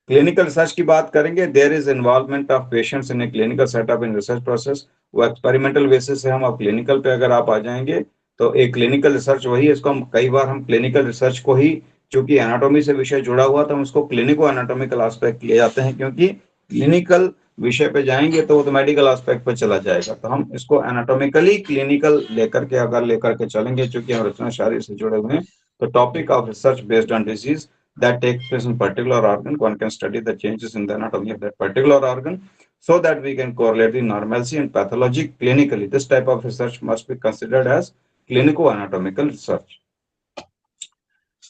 क्लिनिकल रिसर्च की बात करेंगे, there is involvement of patients in a clinical setup in research process. वो एक्सपेरिमेंटल बेसिस से हम अब क्लिनिकल पे अगर आप आ जाएंगे तो एक क्लिनिकल रिसर्च वही है। इसको हम कई बार हम क्लिनिकल रिसर्च को ही, चूंकि एनाटॉमी से विषय जुड़ा हुआ था, हम इसको क्लिनिको एनाटॉमिकल एस्पेक्ट किए जाते हैं, क्योंकि क्लिनिकल विषय पे जाएंगे तो वो तो मेडिकल एस्पेक्ट पे चला जाएगा। तो हम इसको एनाटॉमिकली क्लिनिकल लेकर के चलेंगे, चूंकि हम रचना शारीर से जुड़े हुए हैं। तो topic of research based on disease that takes place in particular organ, one can study the changes in the anatomy of that particular organ so that we can correlate the normalcy and pathology clinically. This type of research must be considered as clinico-anatomical research.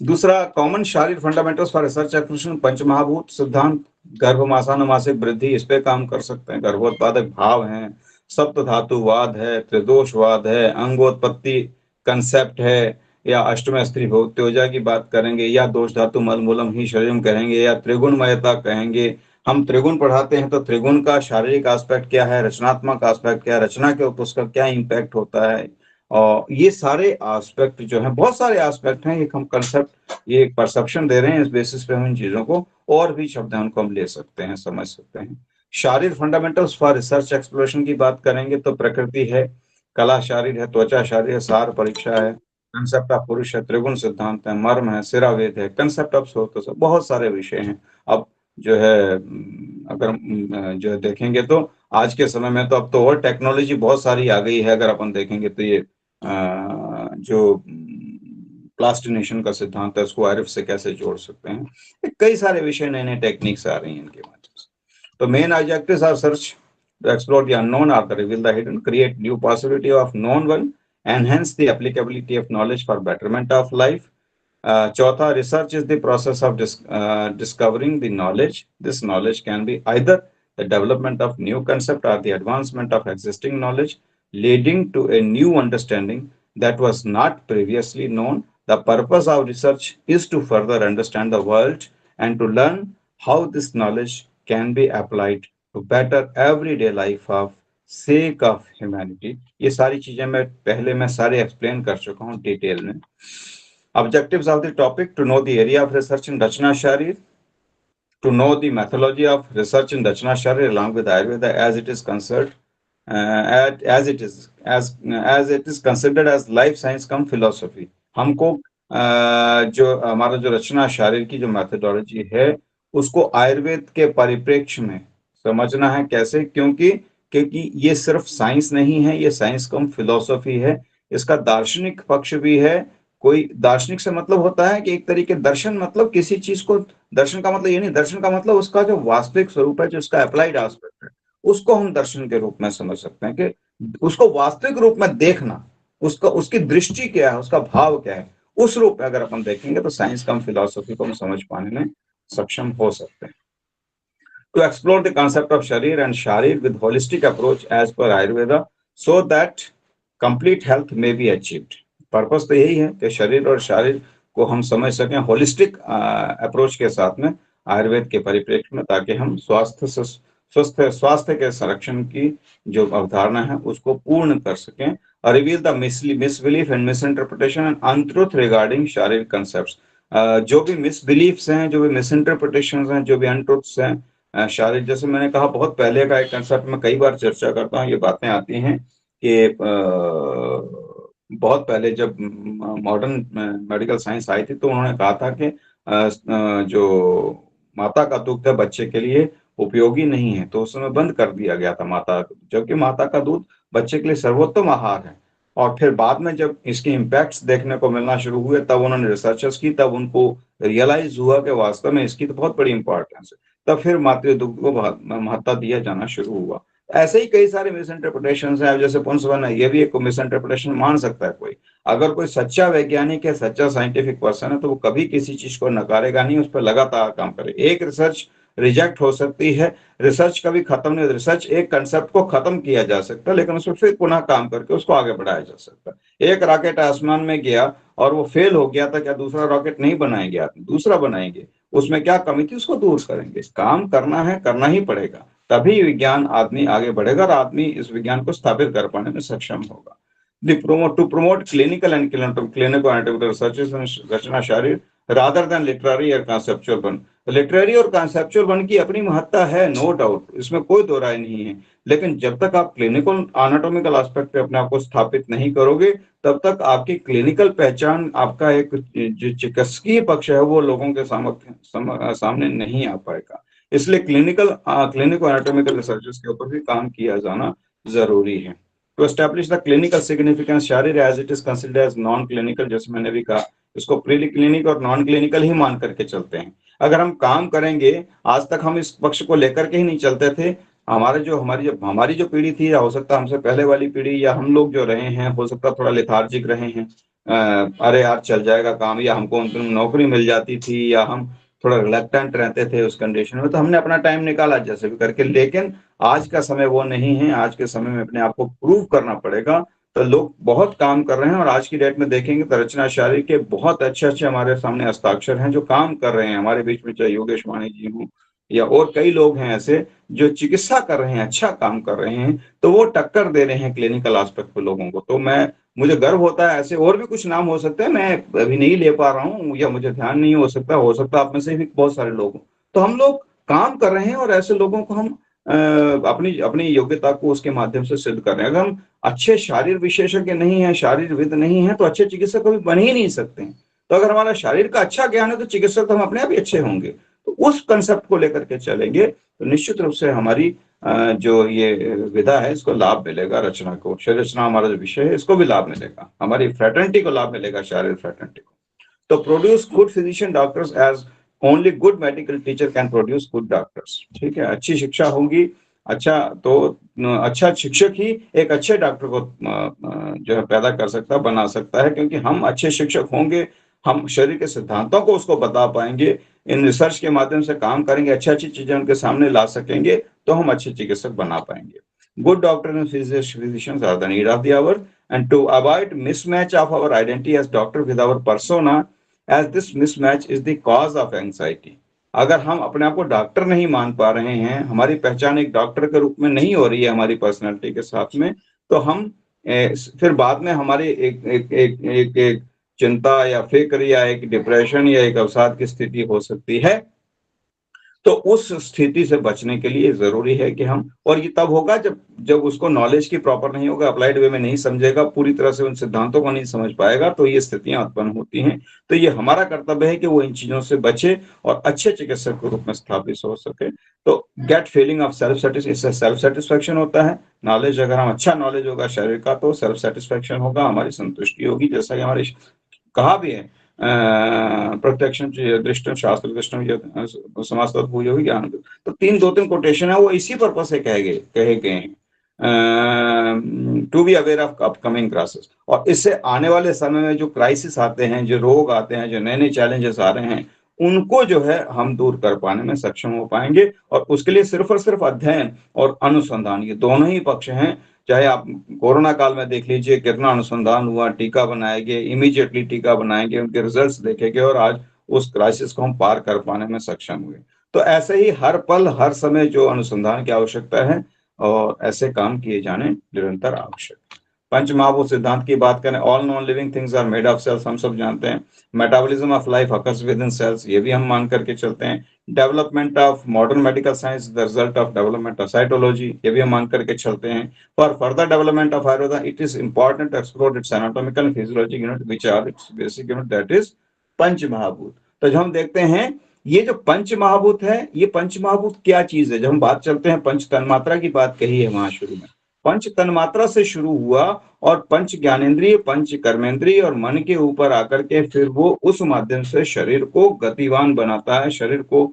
दूसरा, common Sharir fundamentals for research exploration, पंचमहाभूत सिद्धांत, गर्भमासानुमासिक वृद्धि, इस पे काम कर सकते हैं। गर्भोत्पादक भाव हैं, सप्त धातुवाद है, त्रिदोषवाद है, अंगोत्पत्ति कंसेप्ट है, या अष्टम स्त्री भोक्त्योजा की बात करेंगे, या दोष धातु मल मूलम ही शरीरम कहेंगे, या त्रिगुणमयता कहेंगे। हम त्रिगुण पढ़ाते हैं तो त्रिगुण का शारीरिक एस्पेक्ट क्या है, रचनात्मक एस्पेक्ट क्या है, रचना के ऊपर उसका क्या इम्पैक्ट होता है, और ये सारे एस्पेक्ट जो हैं, बहुत सारे एस्पेक्ट हैं, एक हम कंसेप्ट, ये एक परसेप्शन दे रहे हैं, इस बेसिस पे हम इन चीजों को, और भी शब्द हैं उनको हम ले सकते हैं, समझ सकते हैं। शारीर फंडामेंटल्स फॉर रिसर्च एक्सप्लोरेशन की बात करेंगे तो प्रकृति है, कला शारीर है, त्वचा शारीर है, सार परीक्षा है, कंसेप्ट ऑफ पुरुष है, त्रिगुण सिद्धांत है, मर्म है, सिरावेद है, कंसेप्ट ऑफ सोल, तो बहुत सारे विषय हैं। अब जो है अगर जो है देखेंगे तो आज के समय में तो अब तो और टेक्नोलॉजी बहुत सारी आ गई है। अगर अपन देखेंगे तो ये जो प्लास्टिनेशन का सिद्धांत है उसको आरिफ से कैसे जोड़ सकते हैं, कई सारे विषय, नए नए टेक्निक्स आ रही हैं इनके माध्यम से। तो main objectives are search to explore the unknown or to reveal the hidden, create new possibility of known one, enhance the applicability of knowledge for betterment of life. Chautha, research is the process of discovering the knowledge. This knowledge can be either the development of new concept or the advancement of existing knowledge, leading to a new understanding that was not previously known. The purpose of research is to further understand the world and to learn how this knowledge can be applied to better everyday life of sake of humanity. ये सारी चीजें मैं पहले मैं सारे explain कर चुका हूँ डिटेल में। Objectives of the topic: to know the area of research in Rachna Sharir, to know the methodology of research in Rachna Sharir along with Ayurveda as it is concerned, as it is considered as life science cum philosophy. हमको जो हमारा जो रचना शारीर की जो methodology है उसको आयुर्वेद के परिप्रेक्ष्य में समझना है। कैसे? क्योंकि ये सिर्फ साइंस नहीं है, ये साइंस कम फिलोसॉफी है, इसका दार्शनिक पक्ष भी है। कोई दार्शनिक से मतलब होता है कि एक तरीके दर्शन, मतलब किसी चीज को, दर्शन का मतलब ये नहीं, दर्शन का मतलब उसका जो वास्तविक स्वरूप है, जो उसका अप्लाइड एस्पेक्ट है, उसको हम दर्शन के रूप में समझ सकते हैं कि उसको वास्तविक रूप में देखना, उसका, उसकी दृष्टि क्या है, उसका भाव क्या है, उस रूप में अगर अपन देखेंगे तो साइंस कम फिलोसॉफी को हम समझ पाने में सक्षम हो सकते हैं। To explore the concept of Sharir and Sharir with holistic approach as per Ayurveda so that complete health may be achieved. Purpose तो यही है कि शरीर और शारीर को हम समझ सकें होलिस्टिक अप्रोच के साथ में आयुर्वेद के परिप्रेक्ष्य में, ताकि हम स्वास्थ्य के संरक्षण की जो अवधारणा है उसको पूर्ण कर सकें। Reveal the misbelief and misinterpretation and untruth regarding शारीरिक कंसेप्ट्स। जो भी मिसबिलीफ्स हैं, जो भी मिसइंटरप्रिटेशन हैं, जो भी अनट्रूथ्स हैं शारीरिक, जैसे मैंने कहा बहुत पहले का एक कंसेप्ट में कई बार चर्चा करता हूँ, ये बातें आती हैं कि बहुत पहले जब मॉडर्न मेडिकल साइंस आई थी तो उन्होंने कहा था कि जो माता का दूध है बच्चे के लिए उपयोगी नहीं है, तो उस समय बंद कर दिया गया था माता, जबकि माता का दूध बच्चे के लिए सर्वोत्तम आहार है। और फिर बाद में जब इसके इम्पैक्ट्स देखने को मिलना शुरू हुए, तब उन्होंने रिसर्चर्स की, तब उनको रियलाइज हुआ कि वास्तव में इसकी तो बहुत बड़ी इंपॉर्टेंस है, तब फिर मातृ दुग्ध को महत्ता दिया जाना शुरू हुआ। ऐसे ही कई सारे मिस इंटरप्रिटेशन है, जैसे पुंसवन है, ये भी एक मिस इंटरप्रिटेशन मान सकता है कोई। अगर कोई सच्चा वैज्ञानिक है, सच्चा साइंटिफिक पर्सन है, तो वो कभी किसी चीज को नकारेगा नहीं, उस पर लगातार काम करे। एक रिसर्च रिजेक्ट हो सकती है, रिसर्च कभी खत्म नहीं होती। रिसर्च एक कंसेप्ट को खत्म किया जा सकता है, लेकिन उस पर फिर पुनः काम करके उसको आगे बढ़ाया जा सकता है। एक रॉकेट आसमान में गया और वो फेल हो गया था, क्या दूसरा रॉकेट नहीं बनाएंगे? आप दूसरा बनाएंगे, उसमें क्या कमी थी उसको दूर करेंगे। काम करना है, करना ही पड़ेगा, तभी विज्ञान आदमी आगे बढ़ेगा और आदमी इस विज्ञान को स्थापित कर पाने में सक्षम होगा। To promote clinical and clinical anatomical researches Rachana Sharir rather than literary और कॉन्सेप्चुअल वन। लिटरेरी और कॉन्सेप्चुअल वन की अपनी महत्ता है, नो डाउट, इसमें कोई दो राय नहीं है, लेकिन जब तक आप क्लिनिकल एनाटॉमिकल एस्पेक्ट पे अपने आप को स्थापित नहीं करोगे, तब तक आपकी क्लिनिकल पहचान, आपका एक जो चिकित्सकीय पक्ष है वो लोगों के सामने नहीं आ पाएगा। इसलिए क्लिनिकल एनाटॉमिकल रिसर्चेस के ऊपर भी काम किया जाना जरूरी है। To establish the clinical significance Sharir as it is considered as non clinical, जैसे मैंने भी कहा, इसको प्री क्लिनिक और नॉन क्लिनिकल ही मान करके चलते हैं। अगर हम काम करेंगे, आज तक हम इस पक्ष को लेकर के ही नहीं चलते थे। हमारी जो पीढ़ी थी, या हो सकता है हमसे पहले वाली पीढ़ी, या हम लोग जो रहे हैं, हो सकता थोड़ा लेथार्जिक रहे हैं, अरे यार चल जाएगा काम, या हमको नौकरी मिल जाती थी, या हम थोड़ा रिलक्टेंट रहते थे उस कंडीशन में, तो हमने अपना टाइम निकाला जैसे भी करके। लेकिन आज का समय वो नहीं है, आज के समय में अपने आप को प्रूव करना पड़ेगा। तो लोग बहुत काम कर रहे हैं, और आज की डेट में देखेंगे तो रचना शारीर के बहुत अच्छे अच्छे हमारे सामने हस्ताक्षर हैं जो काम कर रहे हैं हमारे बीच में, चाहे योगेश वाणी जी हों या और कई लोग हैं ऐसे जो चिकित्सा कर रहे हैं, अच्छा काम कर रहे हैं, तो वो टक्कर दे रहे हैं क्लिनिकल एस्पेक्ट पे लोगों को। तो मैं मुझे गर्व होता है। ऐसे और भी कुछ नाम हो सकते हैं, मैं अभी नहीं ले पा रहा हूँ या मुझे ध्यान नहीं हो सकता आप में से भी बहुत सारे लोग हों। तो हम लोग काम कर रहे हैं और ऐसे लोगों को हम अपनी अपनी योग्यता को उसके माध्यम से सिद्ध कर रहे हैं। अगर हम अच्छे शारीर विशेषज्ञ नहीं है, शारीरविद नहीं है, तो अच्छे चिकित्सक कभी बन ही नहीं सकते हैं। तो अगर हमारा शरीर का अच्छा ज्ञान है तो चिकित्सक तो हम अपने आप ही अच्छे होंगे। तो उस कंसेप्ट को लेकर के चलेंगे तो निश्चित रूप से हमारी जो ये विधा है इसको लाभ मिलेगा। रचना को, शरीर रचना हमारा जो विषय है, इसको भी लाभ मिलेगा, हमारी फ्रेटर्निटी को लाभ मिलेगा, शारीरिक फ्रेटर्निटी को। तो produce good physician doctors as only good medical teacher can produce good doctors. ठीक है, अच्छी शिक्षा होगी, अच्छा तो अच्छा शिक्षक ही एक अच्छे डॉक्टर को जो है पैदा कर सकता है, बना सकता है। क्योंकि हम अच्छे शिक्षक होंगे, हम शरीर के सिद्धांतों को उसको बता पाएंगे, इन रिसर्च के माध्यम से काम करेंगे, अच्छी अच्छी चीजें उनके सामने ला सकेंगे, तो हम अच्छे चिकित्सक बना पाएंगे। Good doctor and physicians are the need of the hour, and to avoid mismatch of our identity as doctor with our persona, as this mismatch is the cause of anxiety। अगर हम अपने आप को डॉक्टर नहीं मान पा रहे हैं, हमारी पहचान एक डॉक्टर के रूप में नहीं हो रही है हमारी पर्सनालिटी के साथ में, तो हम फिर बाद में हमारी एक चिंता या फिक्र या एक डिप्रेशन या एक अवसाद की स्थिति हो सकती है। तो उस स्थिति से बचने के लिए जरूरी है कि हम, और ये तब होगा जब जब उसको नॉलेज की प्रॉपर नहीं होगा, अप्लाइड वे में नहीं समझेगा, पूरी तरह से उन सिद्धांतों को नहीं समझ पाएगा, तो ये स्थितियां उत्पन्न होती हैं। तो ये हमारा कर्तव्य है कि वो इन चीजों से बचे और अच्छे चिकित्सक के रूप में स्थापित हो सके। तो get feeling of self satisfaction होता है। नॉलेज, अगर हम अच्छा नॉलेज होगा शरीर का तो सेल्फ सेटिस्फेक्शन होगा, हमारी संतुष्टि होगी। जैसा कि हमारे कहा भी है, प्रत्यक्षम दृष्टम शास्त्र दृष्टम समाज भूयो ज्ञान। तो दो तीन कोटेशन है वो इसी पर्पस से कहे गए हैं, to be aware of upcoming crisis. और इससे आने वाले समय में जो क्राइसिस आते हैं, जो रोग आते हैं, जो नए नए चैलेंजेस आ रहे हैं, उनको जो है हम दूर कर पाने में सक्षम हो पाएंगे। और उसके लिए सिर्फ और सिर्फ अध्ययन और अनुसंधान, ये दोनों ही पक्ष हैं। चाहे आप कोरोना काल में देख लीजिए कितना अनुसंधान हुआ, टीका बनाए गए, इमीडिएटली टीका बनाएंगे, उनके रिजल्ट्स देखे गए और आज उस क्राइसिस को हम पार कर पाने में सक्षम हुए। तो ऐसे ही हर पल हर समय जो अनुसंधान की आवश्यकता है और ऐसे काम किए जाने निरंतर आवश्यक। पंच महाभूत सिद्धांत की बात करें, all non living things are made of cells, हम सब जानते हैं। Metabolism of life occurs within cells, ये भी हम मान करके चलते हैं। Development of modern medical science the result of development of cytology, ये भी हम मान करके चलते हैं। For further development of Ayurveda it is important to explore its anatomical and physiological unit which are its basic unit, that is पंच महाभूत। तो जब हम देखते हैं ये जो पंच महाभूत है, ये पंच महाभूत क्या चीज है। जब हम बात चलते हैं पंच तन्मात्रा की बात कही है वहां शुरू में, पंच तन्मात्रा से शुरू हुआ और पंच ज्ञानेन्द्रिय, पंच कर्मेंद्रिय और मन के ऊपर आकर के फिर वो उस माध्यम से शरीर को गतिवान बनाता है, शरीर को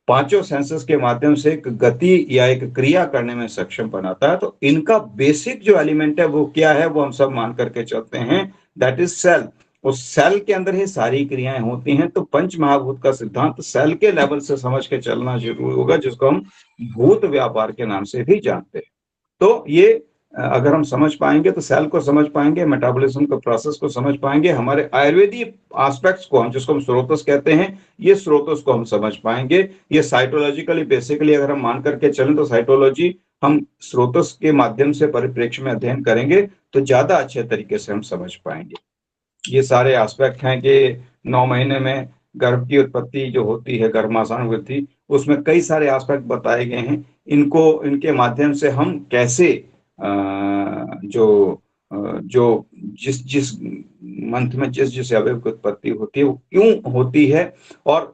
पांचों सेंसेस के माध्यम से एक गति या एक क्रिया करने में सक्षम बनाता है। तो इनका बेसिक जो एलिमेंट है वो क्या है, वो हम सब मान करके चलते हैं, दैट इज सेल। उस सेल के अंदर ही सारी क्रियाएं होती हैं। तो पंच महाभूत का सिद्धांत सेल के लेवल से समझ के चलना जरूरी होगा, जिसको हम भूत व्यापार के नाम से भी जानते हैं। तो ये अगर हम समझ पाएंगे तो सेल को समझ पाएंगे, मेटाबॉलिज्म के प्रोसेस को समझ पाएंगे, हमारे आयुर्वेदिक एस्पेक्ट्स को, हम जिसको हम स्रोतस कहते हैं, ये स्रोतस को हम समझ पाएंगे। ये साइटोलॉजिकली बेसिकली अगर हम मान करके चलें तो साइटोलॉजी हम स्रोतस के माध्यम से परिप्रेक्ष्य में अध्ययन करेंगे तो ज्यादा अच्छे तरीके से हम समझ पाएंगे। ये सारे एस्पेक्ट हैं कि 9 महीने में गर्भ की उत्पत्ति जो होती है, गर्भाशय वृद्धि, उसमें कई सारे एस्पेक्ट बताए गए हैं। इनको, इनके माध्यम से हम कैसे जो जिस जिस मंथ में जिस जिस अवयव की उत्पत्ति होती है वो क्यों होती है, और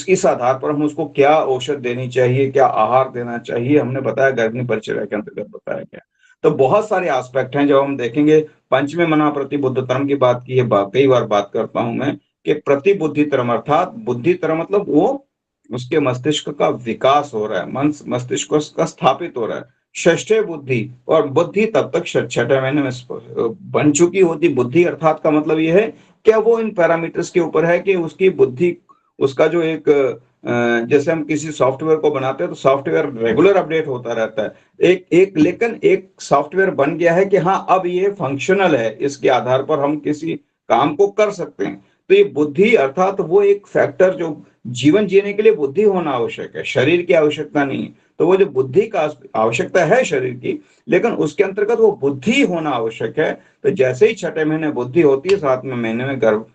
इस आधार पर हम उसको क्या औषध देनी चाहिए, क्या आहार देना चाहिए, हमने बताया गर्भिणी परिचर्या के अंतर्गत बताया गया। तो बहुत सारे एस्पेक्ट हैं जब हम देखेंगे। पंचमे मना प्रतिबुद्धितरम की बात की है, कई बार बात करता हूं मैं कि प्रतिबुद्धितरम अर्थात बुद्धितरम मतलब वो उसके मस्तिष्क का विकास हो रहा है, मन मस्तिष्क का स्थापित हो रहा है। षष्ठे बुद्धि, और बुद्धि तब तक छठे महीने में बन चुकी होती। बुद्धि अर्थात का मतलब यह है क्या वो इन पैरामीटर्स के ऊपर है कि उसकी बुद्धि, उसका जो एक जैसे हम किसी सॉफ्टवेयर को बनाते हैं तो सॉफ्टवेयर रेगुलर अपडेट होता रहता है। लेकिन एक सॉफ्टवेयर बन गया है कि हाँ अब ये फंक्शनल है, इसके आधार पर हम किसी काम को कर सकते हैं। तो ये बुद्धि अर्थात वो एक फैक्टर जो जीवन जीने के लिए बुद्धि होना आवश्यक है, शरीर की आवश्यकता नहीं है। तो वो जो बुद्धि का आवश्यकता है शरीर की, लेकिन उसके अंतर्गत वो बुद्धि होना आवश्यक है। तो जैसे ही छठे महीने बुद्धि होती है, 7वें महीने में गर्भ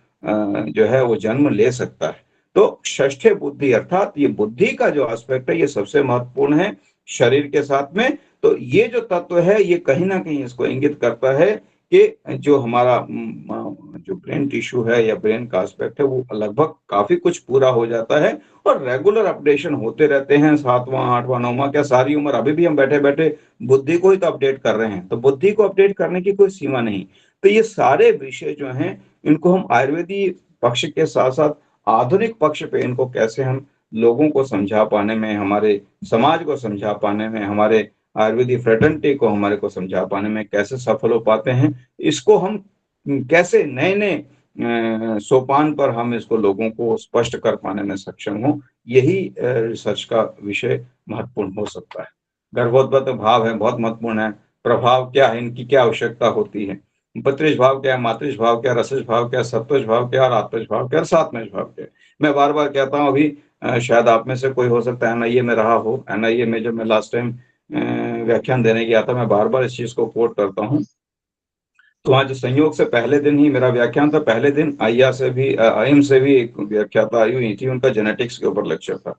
जो है वो जन्म ले सकता है। तो षष्ठे बुद्धि, अर्थात ये बुद्धि का जो एस्पेक्ट है ये सबसे महत्वपूर्ण है शरीर के साथ में। तो ये जो तत्व है ये कहीं ना कहीं इसको इंगित करता है कि जो हमारा जो ब्रेन टिश्यू है या ब्रेन का एस्पेक्ट है वो लगभग काफी कुछ पूरा हो जाता है, और रेगुलर अपडेशन होते रहते हैं। 7वां 8वां 9वां क्या सारी उम्र अभी भी हम बैठे बैठे बुद्धि को ही तो अपडेट कर रहे हैं, तो बुद्धि को अपडेट करने की कोई सीमा नहीं। तो ये सारे विषय जो हैं इनको हम आयुर्वेदी पक्ष के साथ साथ आधुनिक पक्ष पे इनको कैसे हम लोगों को समझा पाने में, हमारे समाज को समझा पाने में, हमारे आयुर्वेदिक फ्रेटर्निटी को हमारे को समझा पाने में कैसे सफल हो पाते हैं, इसको हम कैसे नए नए सोपान पर हम इसको लोगों को स्पष्ट कर पाने में सक्षम हो, यही रिसर्च का विषय महत्वपूर्ण हो सकता है। गर्भोद्गत भाव है बहुत महत्वपूर्ण है, प्रभाव क्या है, इनकी क्या आवश्यकता होती है, पितृज भाव क्या है, मातृज भाव क्या, रसज भाव क्या, सत्वज भाव क्या, और आत्मज भाव क्या, और सात्मज भाव क्या। मैं बार बार कहता हूँ, अभी शायद आप में से कोई हो सकता है एनआईए में रहा हो। एनआईए में जब मैं लास्ट टाइम व्याख्यान देने गया था, मैं बार बार इस चीज को कोट करता हूँ। तो आज संयोग से पहले दिन ही मेरा व्याख्यान था, पहले दिन आइया से भी आईएम से भी एक व्याख्याता आई हुई थी, उनका जेनेटिक्स के ऊपर लेक्चर था।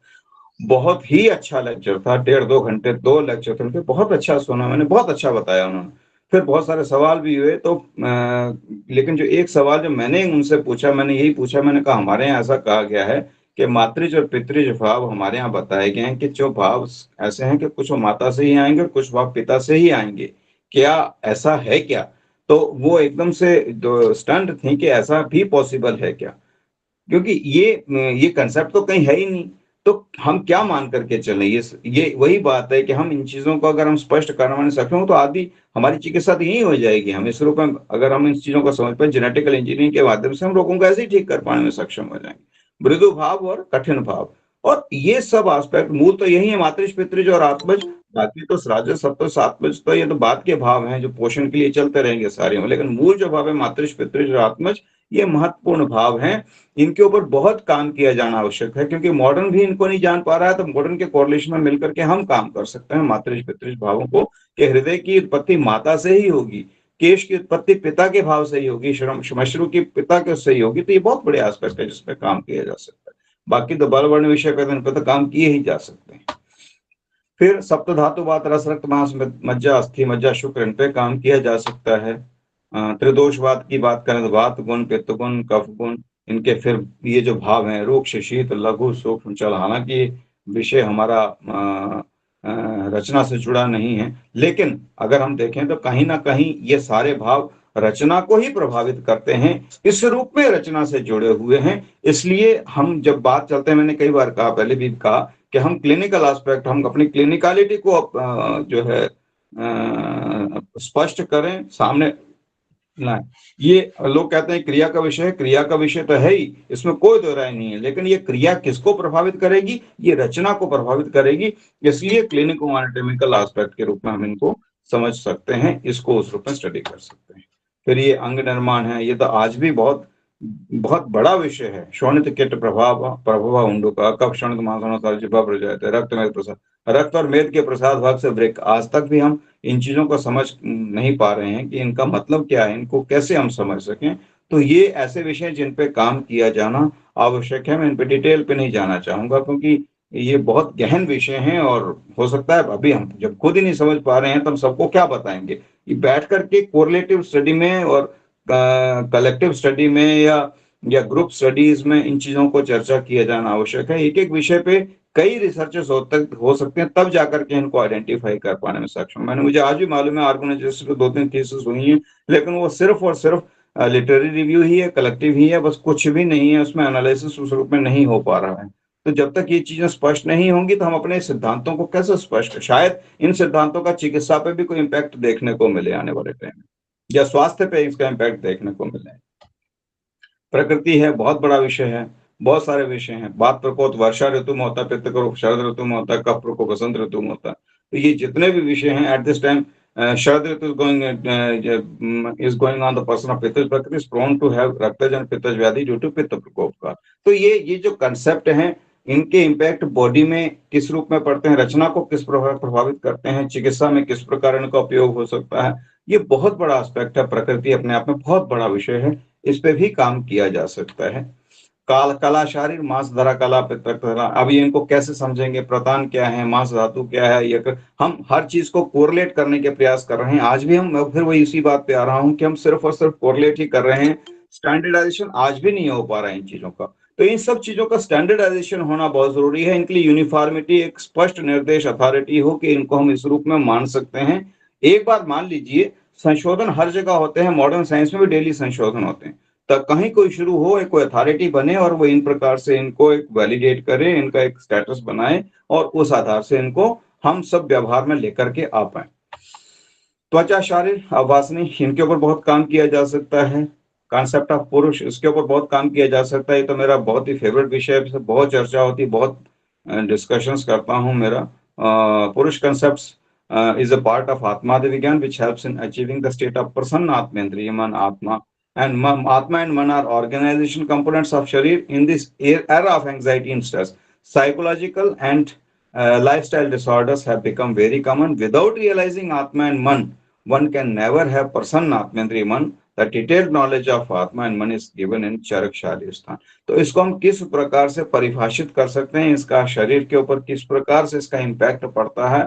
बहुत ही अच्छा लेक्चर था, 1.5-2 घंटे 2 लेक्चर थे उनके, बहुत अच्छा सुना मैंने, बहुत अच्छा बताया उन्होंने। फिर बहुत सारे सवाल भी हुए, तो लेकिन जो एक सवाल जो मैंने उनसे पूछा, मैंने यही पूछा, मैंने कहा हमारे यहाँ ऐसा कहा गया है कि मातृज और पितृज भाव हमारे यहाँ बताए गए हैं कि जो भाव ऐसे हैं कि कुछ वो माता से ही आएंगे और कुछ भाव पिता से ही आएंगे, क्या ऐसा है क्या? तो वो एकदम से स्टंट थी कि ऐसा भी पॉसिबल है क्या, क्योंकि ये कंसेप्ट तो कहीं है ही नहीं। तो हम क्या मान करके चलें? ये वही बात है कि हम इन चीजों को अगर हम स्पष्ट करवाने सक्षम हो तो आदि हमारी चिकित्सा तो यही हो जाएगी। हम इस रूप में अगर हम इन चीजों को समझ पाए, जेनेटिकल इंजीनियरिंग के माध्यम से हम लोगों को ऐसे ही ठीक कर पाने में सक्षम हो जाएंगे, मृदु भाव और कठिन भाव। और ये सब एस्पेक्ट मूल तो यही है, मातृज पितृज और आत्मज। बाकी तो राजस सत्व सात्मज तो ये तो बात के भाव हैं जो पोषण के लिए चलते रहेंगे सारे में, लेकिन मूल जो भाव है मातृज पितृज और आत्मज, ये महत्वपूर्ण भाव हैं। इनके ऊपर बहुत काम किया जाना आवश्यक है, क्योंकि मॉडर्न भी इनको नहीं जान पा रहा है। तो मॉडर्न के कोरिलेशन में मिलकर के हम काम कर सकते हैं मातृज पितृज भावों को, कि हृदय की उत्पत्ति माता से ही होगी, केश की उत्पत्ति पिता के भाव से ही होगी, श्मश्रु की पिता के से ही होगी। तो ये बहुत बड़े एस्पेक्ट है जिसपे काम किया जा सकता है। बाकी तो बल वर्ण विषय पे तो काम किए ही जा सकते हैं। फिर सप्त धातु वात रस रक्त मांस मज्जा अस्थि मज्जा शुक्र, इन पे काम किया जा सकता है। त्रिदोषवाद की बात करें तो वात गुण पित्त गुण कफ गुण, इनके फिर ये जो भाव हैं रूक्ष शीत लघु सूक्ष्म चल, हालांकि विषय हमारा रचना से जुड़ा नहीं है, लेकिन अगर हम देखें तो कहीं ना कहीं ये सारे भाव रचना को ही प्रभावित करते हैं, इस रूप में रचना से जुड़े हुए हैं। इसलिए हम जब बात चलते हैं, मैंने कई बार कहा, पहले भी कहा कि हम क्लिनिकल एस्पेक्ट, हम अपनी क्लिनिकलिटी को जो है स्पष्ट करें सामने ना। ये लोग कहते हैं क्रिया का विषय है, क्रिया का विषय तो है ही, इसमें कोई दो राय नहीं है, लेकिन ये क्रिया किसको प्रभावित करेगी? ये रचना को प्रभावित करेगी। इसलिए क्लिनिको एनाटॉमिकल एस्पेक्ट के रूप में हम इनको समझ सकते हैं, इसको उस रूप में स्टडी कर सकते हैं। फिर ये अंग निर्माण है, ये तो आज भी बहुत बहुत बड़ा विषय है। शोणित कीट प्रभाव प्रभव उंडुका कब क्षण रक्त मेद प्रसाद, रक्त और मेद के प्रसाद भाग से वृक्क, आज तक भी हम इन चीजों को समझ नहीं पा रहे हैं कि इनका मतलब क्या है, इनको कैसे हम समझ सकें। तो ये ऐसे विषय जिन पे काम किया जाना आवश्यक है। मैं इन पे डिटेल पे नहीं जाना चाहूंगा, क्योंकि ये बहुत गहन विषय हैं, और हो सकता है अभी हम जब खुद ही नहीं समझ पा रहे हैं तो हम सबको क्या बताएंगे। ये बैठ करके कोरिलेटिव स्टडी में और कलेक्टिव स्टडी में या ग्रुप स्टडीज में इन चीजों को चर्चा किया जाना आवश्यक है। एक एक विषय पे कई रिसर्चेस हो सकते हैं, तब जाकर के इनको आइडेंटिफाई कर पाने में सक्षम। मैंने मुझे आज भी मालूम है ऑर्गेनाइजेशन को 2-3 थीसिस हुई हैं, लेकिन वो सिर्फ और सिर्फ लिटरेरी रिव्यू ही है, कलेक्टिव ही है, बस कुछ भी नहीं है उसमें, एनालिसिस उस रूप में नहीं हो पा रहा है। तो जब तक ये चीजें स्पष्ट नहीं होंगी तो हम अपने सिद्धांतों को कैसे स्पष्ट, शायद इन सिद्धांतों का चिकित्सा पे भी कोई इम्पैक्ट देखने को मिले आने वाले टाइम में, या स्वास्थ्य पे इसका इम्पैक्ट देखने को मिले। प्रकृति है, बहुत बड़ा विषय है, बहुत सारे विषय हैं। बात प्रकोप वर्षा ऋतु में होता है, पित्त प्रकोप शरद ऋतु में होता है, कफ प्रकोप बसंत ऋतु में होता है। तो ये जितने भी विषय हैं at this time, Sharad Ritu is going on, the person of पित्त प्रकृति इज प्रोन टू हैव रक्तजन पित्तज व्याधि ड्यू टू पित्त प्रकोप का। तो ये जो कंसेप्ट है, इनके इम्पैक्ट बॉडी में किस रूप में पड़ते हैं, रचना को किस प्रकार प्रभावित करते हैं, चिकित्सा में किस प्रकार इनका उपयोग हो सकता है। ये बहुत बड़ा एस्पेक्ट है, प्रकृति अपने आप में बहुत बड़ा विषय है, इस पे भी काम किया जा सकता है। काल कला शारीर मांस धरा कला पितृ धरा, अब ये इनको कैसे समझेंगे, प्रतान क्या है, मांस धातु क्या है, हम हर चीज को कोरिलेट करने के प्रयास कर रहे हैं। आज भी मैं फिर वही इसी बात पे आ रहा हूँ कि हम सिर्फ और सिर्फ कोरिलेट ही कर रहे हैं, स्टैंडर्डाइजेशन आज भी नहीं हो पा रहा है इन चीजों का। तो इन सब चीजों का स्टैंडर्डाइजेशन होना बहुत जरूरी है, इनके लिए यूनिफॉर्मिटी, एक स्पष्ट निर्देश अथॉरिटी हो कि इनको हम इस रूप में मान सकते हैं। एक बार मान लीजिए, संशोधन हर जगह होते हैं, मॉडर्न साइंस में भी डेली संशोधन होते हैं, तब कहीं कोई शुरू हो, एक कोई अथॉरिटी बने और वो इन प्रकार से इनको एक वैलिडेट करे, इनका एक स्टेटस बनाए और उस आधार से इनको हम सब व्यवहार में लेकर के आ पाए। त्वचा शारीर वासनी, इनके ऊपर बहुत काम किया जा सकता है। कॉन्सेप्ट ऑफ पुरुष, इसके ऊपर बहुत काम किया जा सकता है। ये तो मेरा बहुत ही फेवरेट विषय है, बहुत चर्चा होती है, बहुत डिस्कशंस करता हूँ मेरा। पुरुष concept is a part of आत्मादि विज्ञान which helps in achieving the state of प्रसन्न आत्मेंद्रिय मन आत्मा and atma and man are organization components of sharir in this era of anxiety and stress. Psychological and lifestyle disorders have become very common. Without realizing atma and man, one can never have prasanna atmendriya man. The detailed knowledge of atma and man is given in charak sharir sthan. तो इसको हम किस प्रकार से परिभाषित कर सकते हैं, इसका शरीर के ऊपर किस प्रकार से इसका इम्पैक्ट पड़ता है,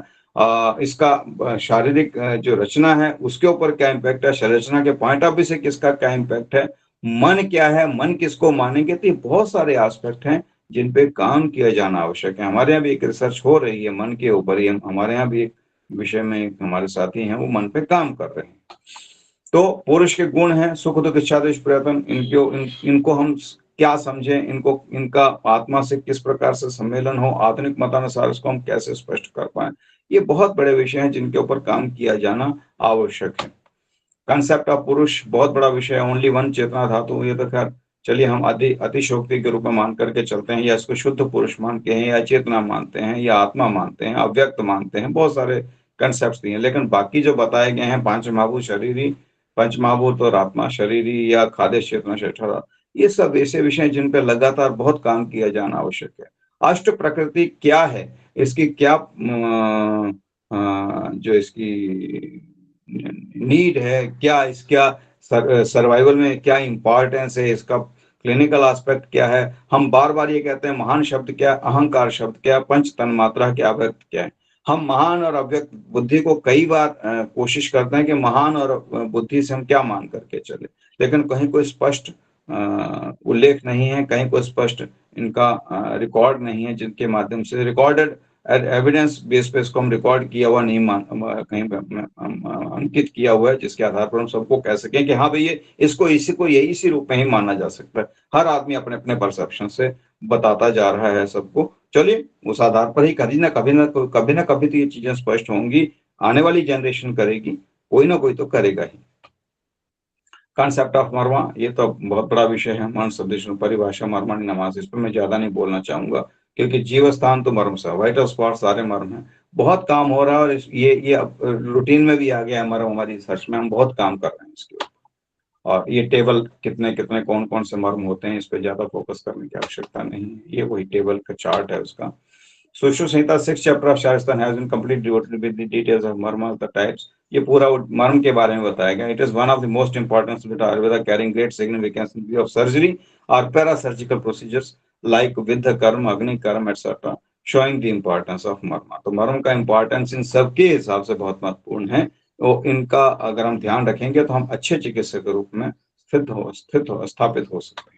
इसका शारीरिक जो रचना है उसके ऊपर क्या इम्पैक्ट है, संरचना के पॉइंट ऑफ व्यू से किसका क्या इम्पैक्ट है, मन क्या है, मन किसको मानेंगे, तो ये बहुत सारे एस्पेक्ट हैं जिन पे काम किया जाना आवश्यक है। हमारे यहाँ भी एक रिसर्च हो रही है मन के ऊपर ही, हमारे यहाँ भी एक विषय में हमारे साथी हैं वो मन पे काम कर रहे हैं। तो पुरुष के गुण हैं सुख दुख इच्छा देश प्रयत्न, इनको हम क्या समझें, इनको इनका आत्मा से किस प्रकार से सम्मेलन हो, आधुनिक मतानुसार इसको हम कैसे स्पष्ट कर पाए, ये बहुत बड़े विषय हैं जिनके ऊपर काम किया जाना आवश्यक है। कंसेप्ट ऑफ पुरुष बहुत बड़ा विषय है, ओनली वन चेतना धातु, ये तो खैर चलिए हम अतिशोक्ति के रूप में मान करके चलते हैं, या इसको शुद्ध पुरुष मानते हैं, या चेतना मानते हैं, या आत्मा मानते हैं, अव्यक्त मानते हैं, बहुत सारे कंसेप्ट दिए। लेकिन बाकी जो बताए गए हैं पांच महाभूत शरीरी, पंच महाभूत और आत्मा शरीरी या खाद्य चेतना छठा, ये सब ऐसे विषय जिन पे लगातार बहुत काम किया जाना आवश्यक है। अष्ट प्रकृति क्या है, इसकी क्या जो इसकी नीड है, क्या इसका सर्वाइवल में क्या इंपॉर्टेंस है, इसका क्लिनिकल एस्पेक्ट क्या है। हम बार बार ये कहते हैं महान शब्द क्या, अहंकार शब्द क्या, पंच तन मात्रा क्या, अव्यक्त क्या है। हम महान और अव्यक्त बुद्धि को कई बार कोशिश करते हैं कि महान और बुद्धि से हम क्या मान करके चले, लेकिन कहीं कोई स्पष्ट उल्लेख नहीं है, कहीं कोई स्पष्ट इनका रिकॉर्ड नहीं है जिनके माध्यम से रिकॉर्डेड एविडेंस बेस पे इसको हम रिकॉर्ड किया हुआ नहीं कहीं अंकित किया हुआ है जिसके आधार पर हम सबको कह सकें कि हाँ भाई ये इसको इसी रूप में ही माना जा सकता है। हर आदमी अपने अपने परसेप्शन से बताता जा रहा है सबको, चलिए उस आधार पर ही कभी ना कभी तो ये चीजें स्पष्ट होंगी, आने वाली जनरेशन करेगी, कोई ना कोई तो करेगा ही। कॉन्सेप्ट ऑफ मर्मा, ये तो बहुत बड़ा विषय है, मन शब्द परिभाषा मर्माणी नमाज, इस पर मैं ज्यादा नहीं बोलना चाहूंगा क्योंकि जीव स्थान तो मर्म सा, वाइटल स्पॉट सारे मर्म है, बहुत काम हो रहा है और ये अब रूटीन में भी आ गया है मर्म, हमारी रिसर्च में हम बहुत काम कर रहे हैं इसके ऊपर। और ये टेबल कितने कितने कौन कौन से मर्म होते हैं इस पर ज्यादा फोकस करने की आवश्यकता नहीं है, ये वही टेबल का चार्ट है उसका। Sushruta Samhita 6 chapter of shastra has been complete devoted with the details of marma the types, ये पूरा मर्म के बारे में बताया गया। It is one of the most important with Ayurveda carrying great significance in view of surgery और para surgical procedures like viddha karma, agni karma etcetera, showing the importance of marma. तो मर्म का इंपॉर्टेंस इन सबके हिसाब से बहुत महत्वपूर्ण है, तो इनका अगर हम ध्यान रखेंगे तो हम अच्छे चिकित्सक के रूप में स्थापित हो सकते हैं।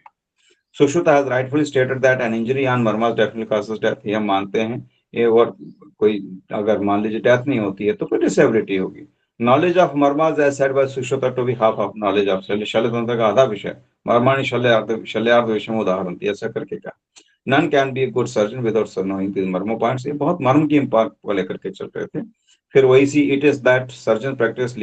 Sushruta has rightfully stated that an injury on मर्मास definitely causes death, ये हम मानते हैं ये, और कोई अगर मान लीजिए डेथ नहीं होती है तो कोई डिसेबिलिटी होगी। Knowledge of marmas as said by Sushruta to be half of knowledge of Shalya Tantra का आधा विषय, मर्माणी शल्यार्थ विषय में उदाहरण दिया, ऐसा करके क्या none can be a good surgeon without knowing this मर्मो पॉइंट्स, ये बहुत मर्म की इम्पॉर्ट को लेकर के चल रहे थे। फिर वही see it is that surgeon practice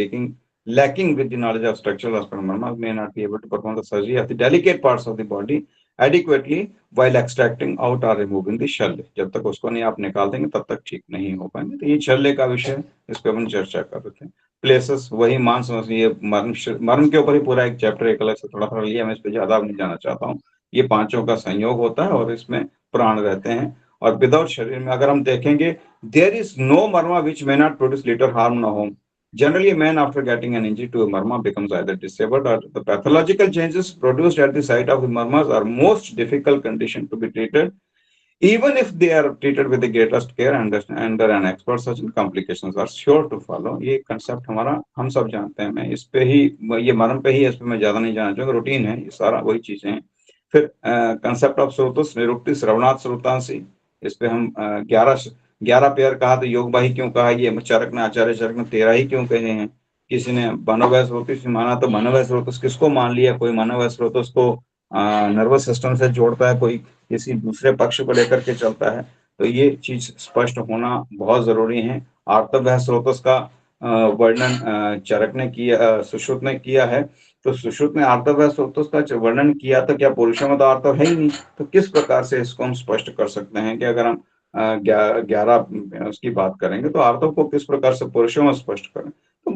lacking with the knowledge of structural aspect of murmur may not be able to perform the surgery of the delicate parts of the body adequately while extracting out or removing the शल्य, जब तक उसको नहीं आप निकाल देंगे तब तक ठीक नहीं हो पाएंगे। तो ये शल्य का विषय, इस पे अपन चर्चा कर रहे थे। प्लेसेस वही मांस, ये मर्म के ऊपर ही पूरा एक चैप्टर एक अलग से थोड़ा थोड़ा लिया, मैं इस पे ज्यादा नहीं जाना चाहता हूँ। ये पांचों का संयोग होता है और इसमें प्राण रहते हैं। और विदाउट शरीर में अगर हम देखेंगे, there is no marma which may not produce little harm in home. Generally, a man after getting an injury to a murmur becomes either disabled or the pathological changes produced at the site of the murmurs are most difficult condition to be treated. Even if they are treated with the greatest care and under an expert surgeon, complications are sure to follow. ये concept हमारा हम सब जानते हैं। मैं इस पे ही, ये मर्म पे ही, इस पे मैं ज्यादा नहीं जानना चाहूंगा। रूटीन है ये सारा, वही चीजें हैं। फिर कंसेप्ट ऑफ स्रोतस निरुक्ति श्रवणात् श्रोतांसी, इस पे हम 11 पेयर कहा तो योग बाही क्यों कहा, ये चरक ने, आचार्य चरक ने 13 ही क्यों कहे हैं। किसी ने मनोवय स्रोतस माना तो मनोवय स्रोतस किसको मान लिया, कोई मनोवय स्रोतस को नर्वस सिस्टम से जोड़ता है, कोई किसी दूसरे पक्ष को लेकर के चलता है। तो ये चीज स्पष्ट होना बहुत जरूरी है। आर्तव्य स्रोतस का वर्णन चरक ने किया, सुश्रुत ने किया है। तो सुश्रुत ने आर्तव्य स्रोतस का वर्णन किया तो क्या पुरुषों में तो आर्तव है ही नहीं, तो किस प्रकार से इसको हम स्पष्ट कर सकते हैं कि अगर हम 11 उसकी बात करेंगे तो आर्तव को किस प्रकार से पुरुषों में स्पष्ट करें। तो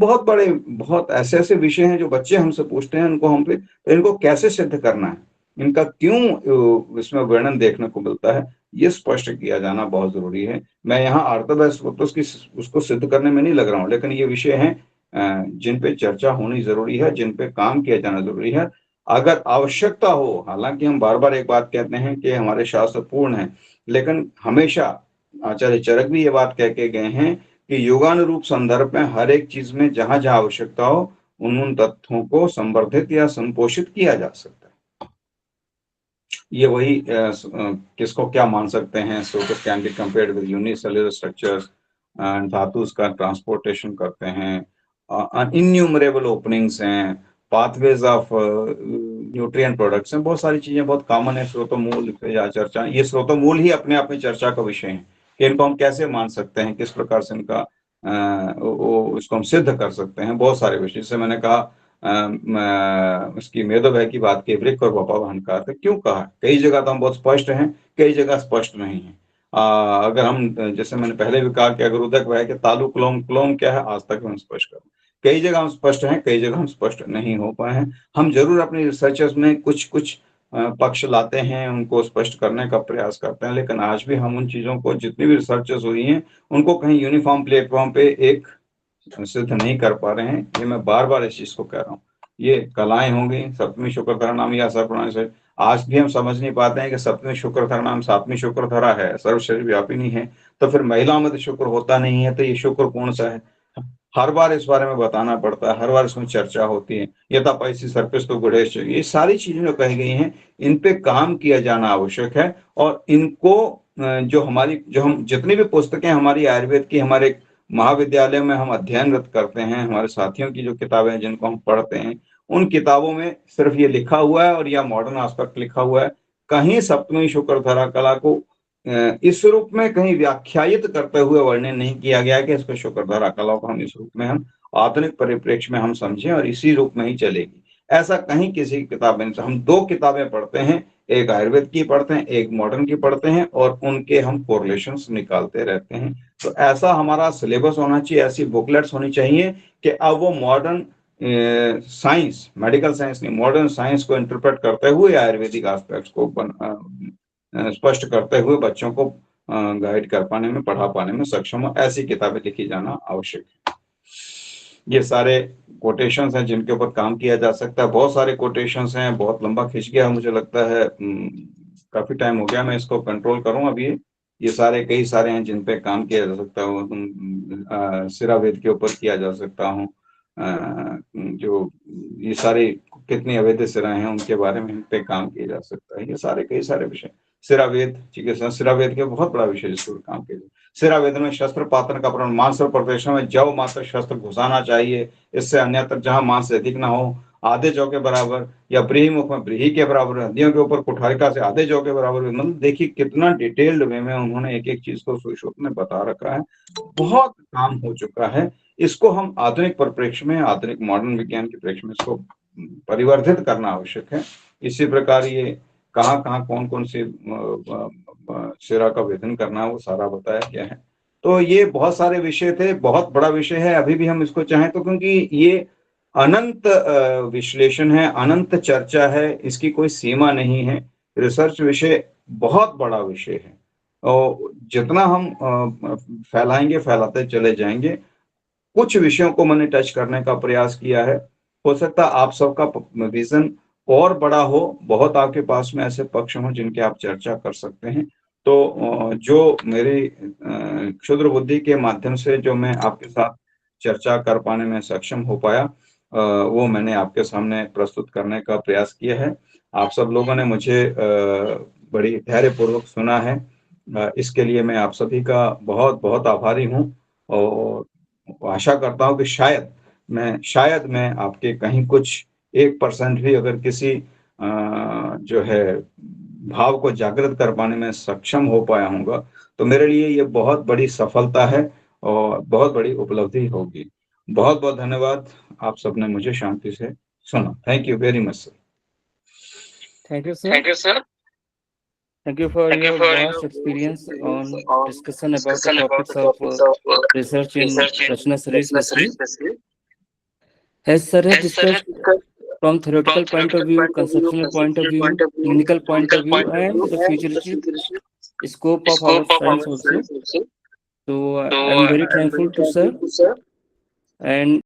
बहुत ऐसे ऐसे विषय हैं जो बच्चे हमसे पूछते हैं, उनको हम पे, तो इनको कैसे सिद्ध करना है, इनका क्यों इसमें वर्णन देखने को मिलता है, ये स्पष्ट किया जाना बहुत जरूरी है। मैं यहाँ आर्तव्य स्रोतस की उसको सिद्ध करने में नहीं लग रहा हूँ, लेकिन ये विषय हैं जिन पे चर्चा होनी जरूरी है, जिन पे काम किया जाना जरूरी है। अगर आवश्यकता हो, हालांकि हम बार बार एक बात कहते हैं कि हमारे शास्त्र पूर्ण है, लेकिन हमेशा आचार्य चरक भी ये बात कह के गए हैं कि योगानुरूप संदर्भ में हर एक चीज में जहां जहां आवश्यकता हो उन तथ्यों को संवर्धित या संपोषित किया जा सकता है। ये वही किसको क्या मान सकते हैं, सोकस can be compared with unicellular structures, धातु का ट्रांसपोर्टेशन करते हैं, इन्यूमरेबल ओपनिंग्स हैं, पाथवेज ऑफ न्यूट्रिएंट प्रोडक्ट्स हैं, बहुत सारी चीजें बहुत कॉमन है। स्रोतमूल पे या चर्चा, ये स्रोतमूल ही अपने आप में चर्चा का विषय है कि इनको हम कैसे मान सकते हैं, किस प्रकार से इनका इसको हम सिद्ध कर सकते हैं। बहुत सारे विषय, जैसे मैंने कहा उसकी मेदोभय की बात की, वृक्क और वपावहन का, तो क्यों कहा, कई जगह तो हम बहुत स्पष्ट हैं, कई जगह स्पष्ट नहीं है। अगर हम, जैसे मैंने पहले भी कहा कि अगर उदक वह के तालु क्लोम, क्लोम क्या है, आज तक हम स्पष्ट कर, कई जगह हम स्पष्ट हैं, कई जगह हम स्पष्ट नहीं हो पाए हैं। हम जरूर अपनी रिसर्चर्स में कुछ कुछ पक्ष लाते हैं, उनको स्पष्ट करने का प्रयास करते हैं, लेकिन आज भी हम उन चीजों को, जितनी भी रिसर्चर्स हुई हैं, उनको कहीं यूनिफॉर्म प्लेटफॉर्म पे एक सिद्ध नहीं कर पा रहे हैं। ये मैं बार बार इस चीज को कह रहा हूँ। ये कलाएं होंगी, सप्तमी शुक्रधरा नाम या सर्वनाम से, आज भी हम समझ नहीं पाते हैं कि सप्तमी शुक्रधरा नाम सातवीं शुक्रधरा है, सर्व शरीर व्यापी नहीं है। तो फिर महिलाओं में तो शुक्र होता नहीं है, तो ये शुक्र कौन सा है, हर बार इस बारे में बताना पड़ता है, हर बार इसमें चर्चा होती है। यथा पैसी सर्पिस तो गुणेश, ये सारी चीजें जो कही गई हैं, इन पे काम किया जाना आवश्यक है। और इनको जो हम जितनी भी पुस्तकें हमारी आयुर्वेद की, हमारे महाविद्यालय में हम अध्ययनरत करते हैं, हमारे साथियों की जो किताबें जिनको हम पढ़ते हैं, उन किताबों में सिर्फ ये लिखा हुआ है और या मॉडर्न एस्पेक्ट लिखा हुआ है। कहीं सप्तमी शुक्रधरा कला को इस रूप में कहीं व्याख्यायित करते हुए वर्णन नहीं किया गया कि इसको शुक्रधरा कला को हम इस रूप में, हम आधुनिक परिप्रेक्ष्य में हम समझें और इसी रूप में ही चलेगी, ऐसा कहीं किसी किताब में। हम 2 किताबें पढ़ते हैं, एक आयुर्वेद की पढ़ते हैं, एक मॉडर्न की पढ़ते हैं, और उनके हम कोरिलेशंस निकालते रहते हैं। तो ऐसा हमारा सिलेबस होना चाहिए, ऐसी बुकलेट्स होनी चाहिए कि अब वो मॉडर्न साइंस, मेडिकल साइंस नहीं, मॉडर्न साइंस को इंटरप्रेट करते हुए आयुर्वेदिक एस्पेक्ट्स को स्पष्ट करते हुए बच्चों को गाइड कर पाने में, पढ़ा पाने में सक्षम हो, ऐसी किताबें लिखी जाना आवश्यक है। ये सारे कोटेशंस हैं जिनके ऊपर काम किया जा सकता है। बहुत सारे कोटेशंस हैं, बहुत लंबा खिंच गया मुझे लगता है, काफी टाइम हो गया, मैं इसको कंट्रोल करूं अभी। ये सारे कई सारे हैं जिन पे काम किया जा सकता है। सिरावेद के ऊपर किया जा सकता हूँ, जो ये सारे कितनी अवैध सिरा हैं उनके बारे में इन पे काम किया जा सकता है। ये सारे कई सारे विषय, सिरावेद चिकित्सा, सिरावेद के बहुत बड़ा विषय जिस पर काम किया जाए। सिरावेद में शस्त्र पातन का प्रमाण, मांस और प्रदेशों में जव मात्र शस्त्र घुसाना चाहिए, इससे अन्यत्र जहां मांस अधिक ना हो, आधे जौ के बराबर, या ब्रीही मुख में ब्रीही के बराबर, हड्डियों के ऊपर कुठारिका से आधे जौ के बराबर। मतलब देखिए कितना डिटेल्ड वे में उन्होंने एक एक चीज को सुश्रुत में बता रखा है, बहुत काम हो चुका है। इसको हम आधुनिक परिप्रेक्ष्य में, आधुनिक मॉडर्न विज्ञान के प्रेक्ष्य में इसको परिवर्धित करना आवश्यक है। इसी प्रकार ये कहाँ कहाँ कौन कौन से सिरा का वेदन करना है वो सारा बताया गया है। तो ये बहुत सारे विषय थे, बहुत बड़ा विषय है, अभी भी हम इसको चाहें तो, क्योंकि ये अनंत विश्लेषण है, अनंत चर्चा है, इसकी कोई सीमा नहीं है। रिसर्च विषय बहुत बड़ा विषय है और जितना हम फैलाएँगे, फैलाते चले जाएँगे। कुछ विषयों को मैंने टच करने का प्रयास किया है। हो सकता है आप सबका विज़न और बड़ा हो, बहुत आपके पास में ऐसे पक्ष हों जिनकी आप चर्चा कर सकते हैं। तो जो मेरी क्षुद्र बुद्धि के माध्यम से जो मैं आपके साथ चर्चा कर पाने में सक्षम हो पाया वो मैंने आपके सामने प्रस्तुत करने का प्रयास किया है। आप सब लोगों ने मुझे बड़ी धैर्यपूर्वक सुना है। इसके लिए मैं आप सभी का बहुत-बहुत आभारी हूँ और आशा करता हूँ कि शायद मैं आपके कहीं कुछ 1% भी अगर किसी जो है भाव को जागृत कर पाने में सक्षम हो पाया हूँगा, तो मेरे लिए ये बहुत बड़ी सफलता है और बहुत बड़ी उपलब्धि होगी। बहुत-बहुत धन्यवाद, आप सबने मुझे शांति से सुना। Thank you very much sir. Thank you, sir. Thank you, sir. Thank you for Thank you your for vast your vast experience experience on on discussion about the discussion about topics the of topics of research in research in Rachna Sarir Rachna Sarir specially. specially. As sir has As sir has discussed discussed from from theoretical point of theoretical view, point of view, conceptual point of conceptual point view, of view, clinical point of clinical view, point of and view, the and the futuristic futuristic scope of our scope of science our also. science also. So So I am very I'm very thankful to thankful sir, to sir. and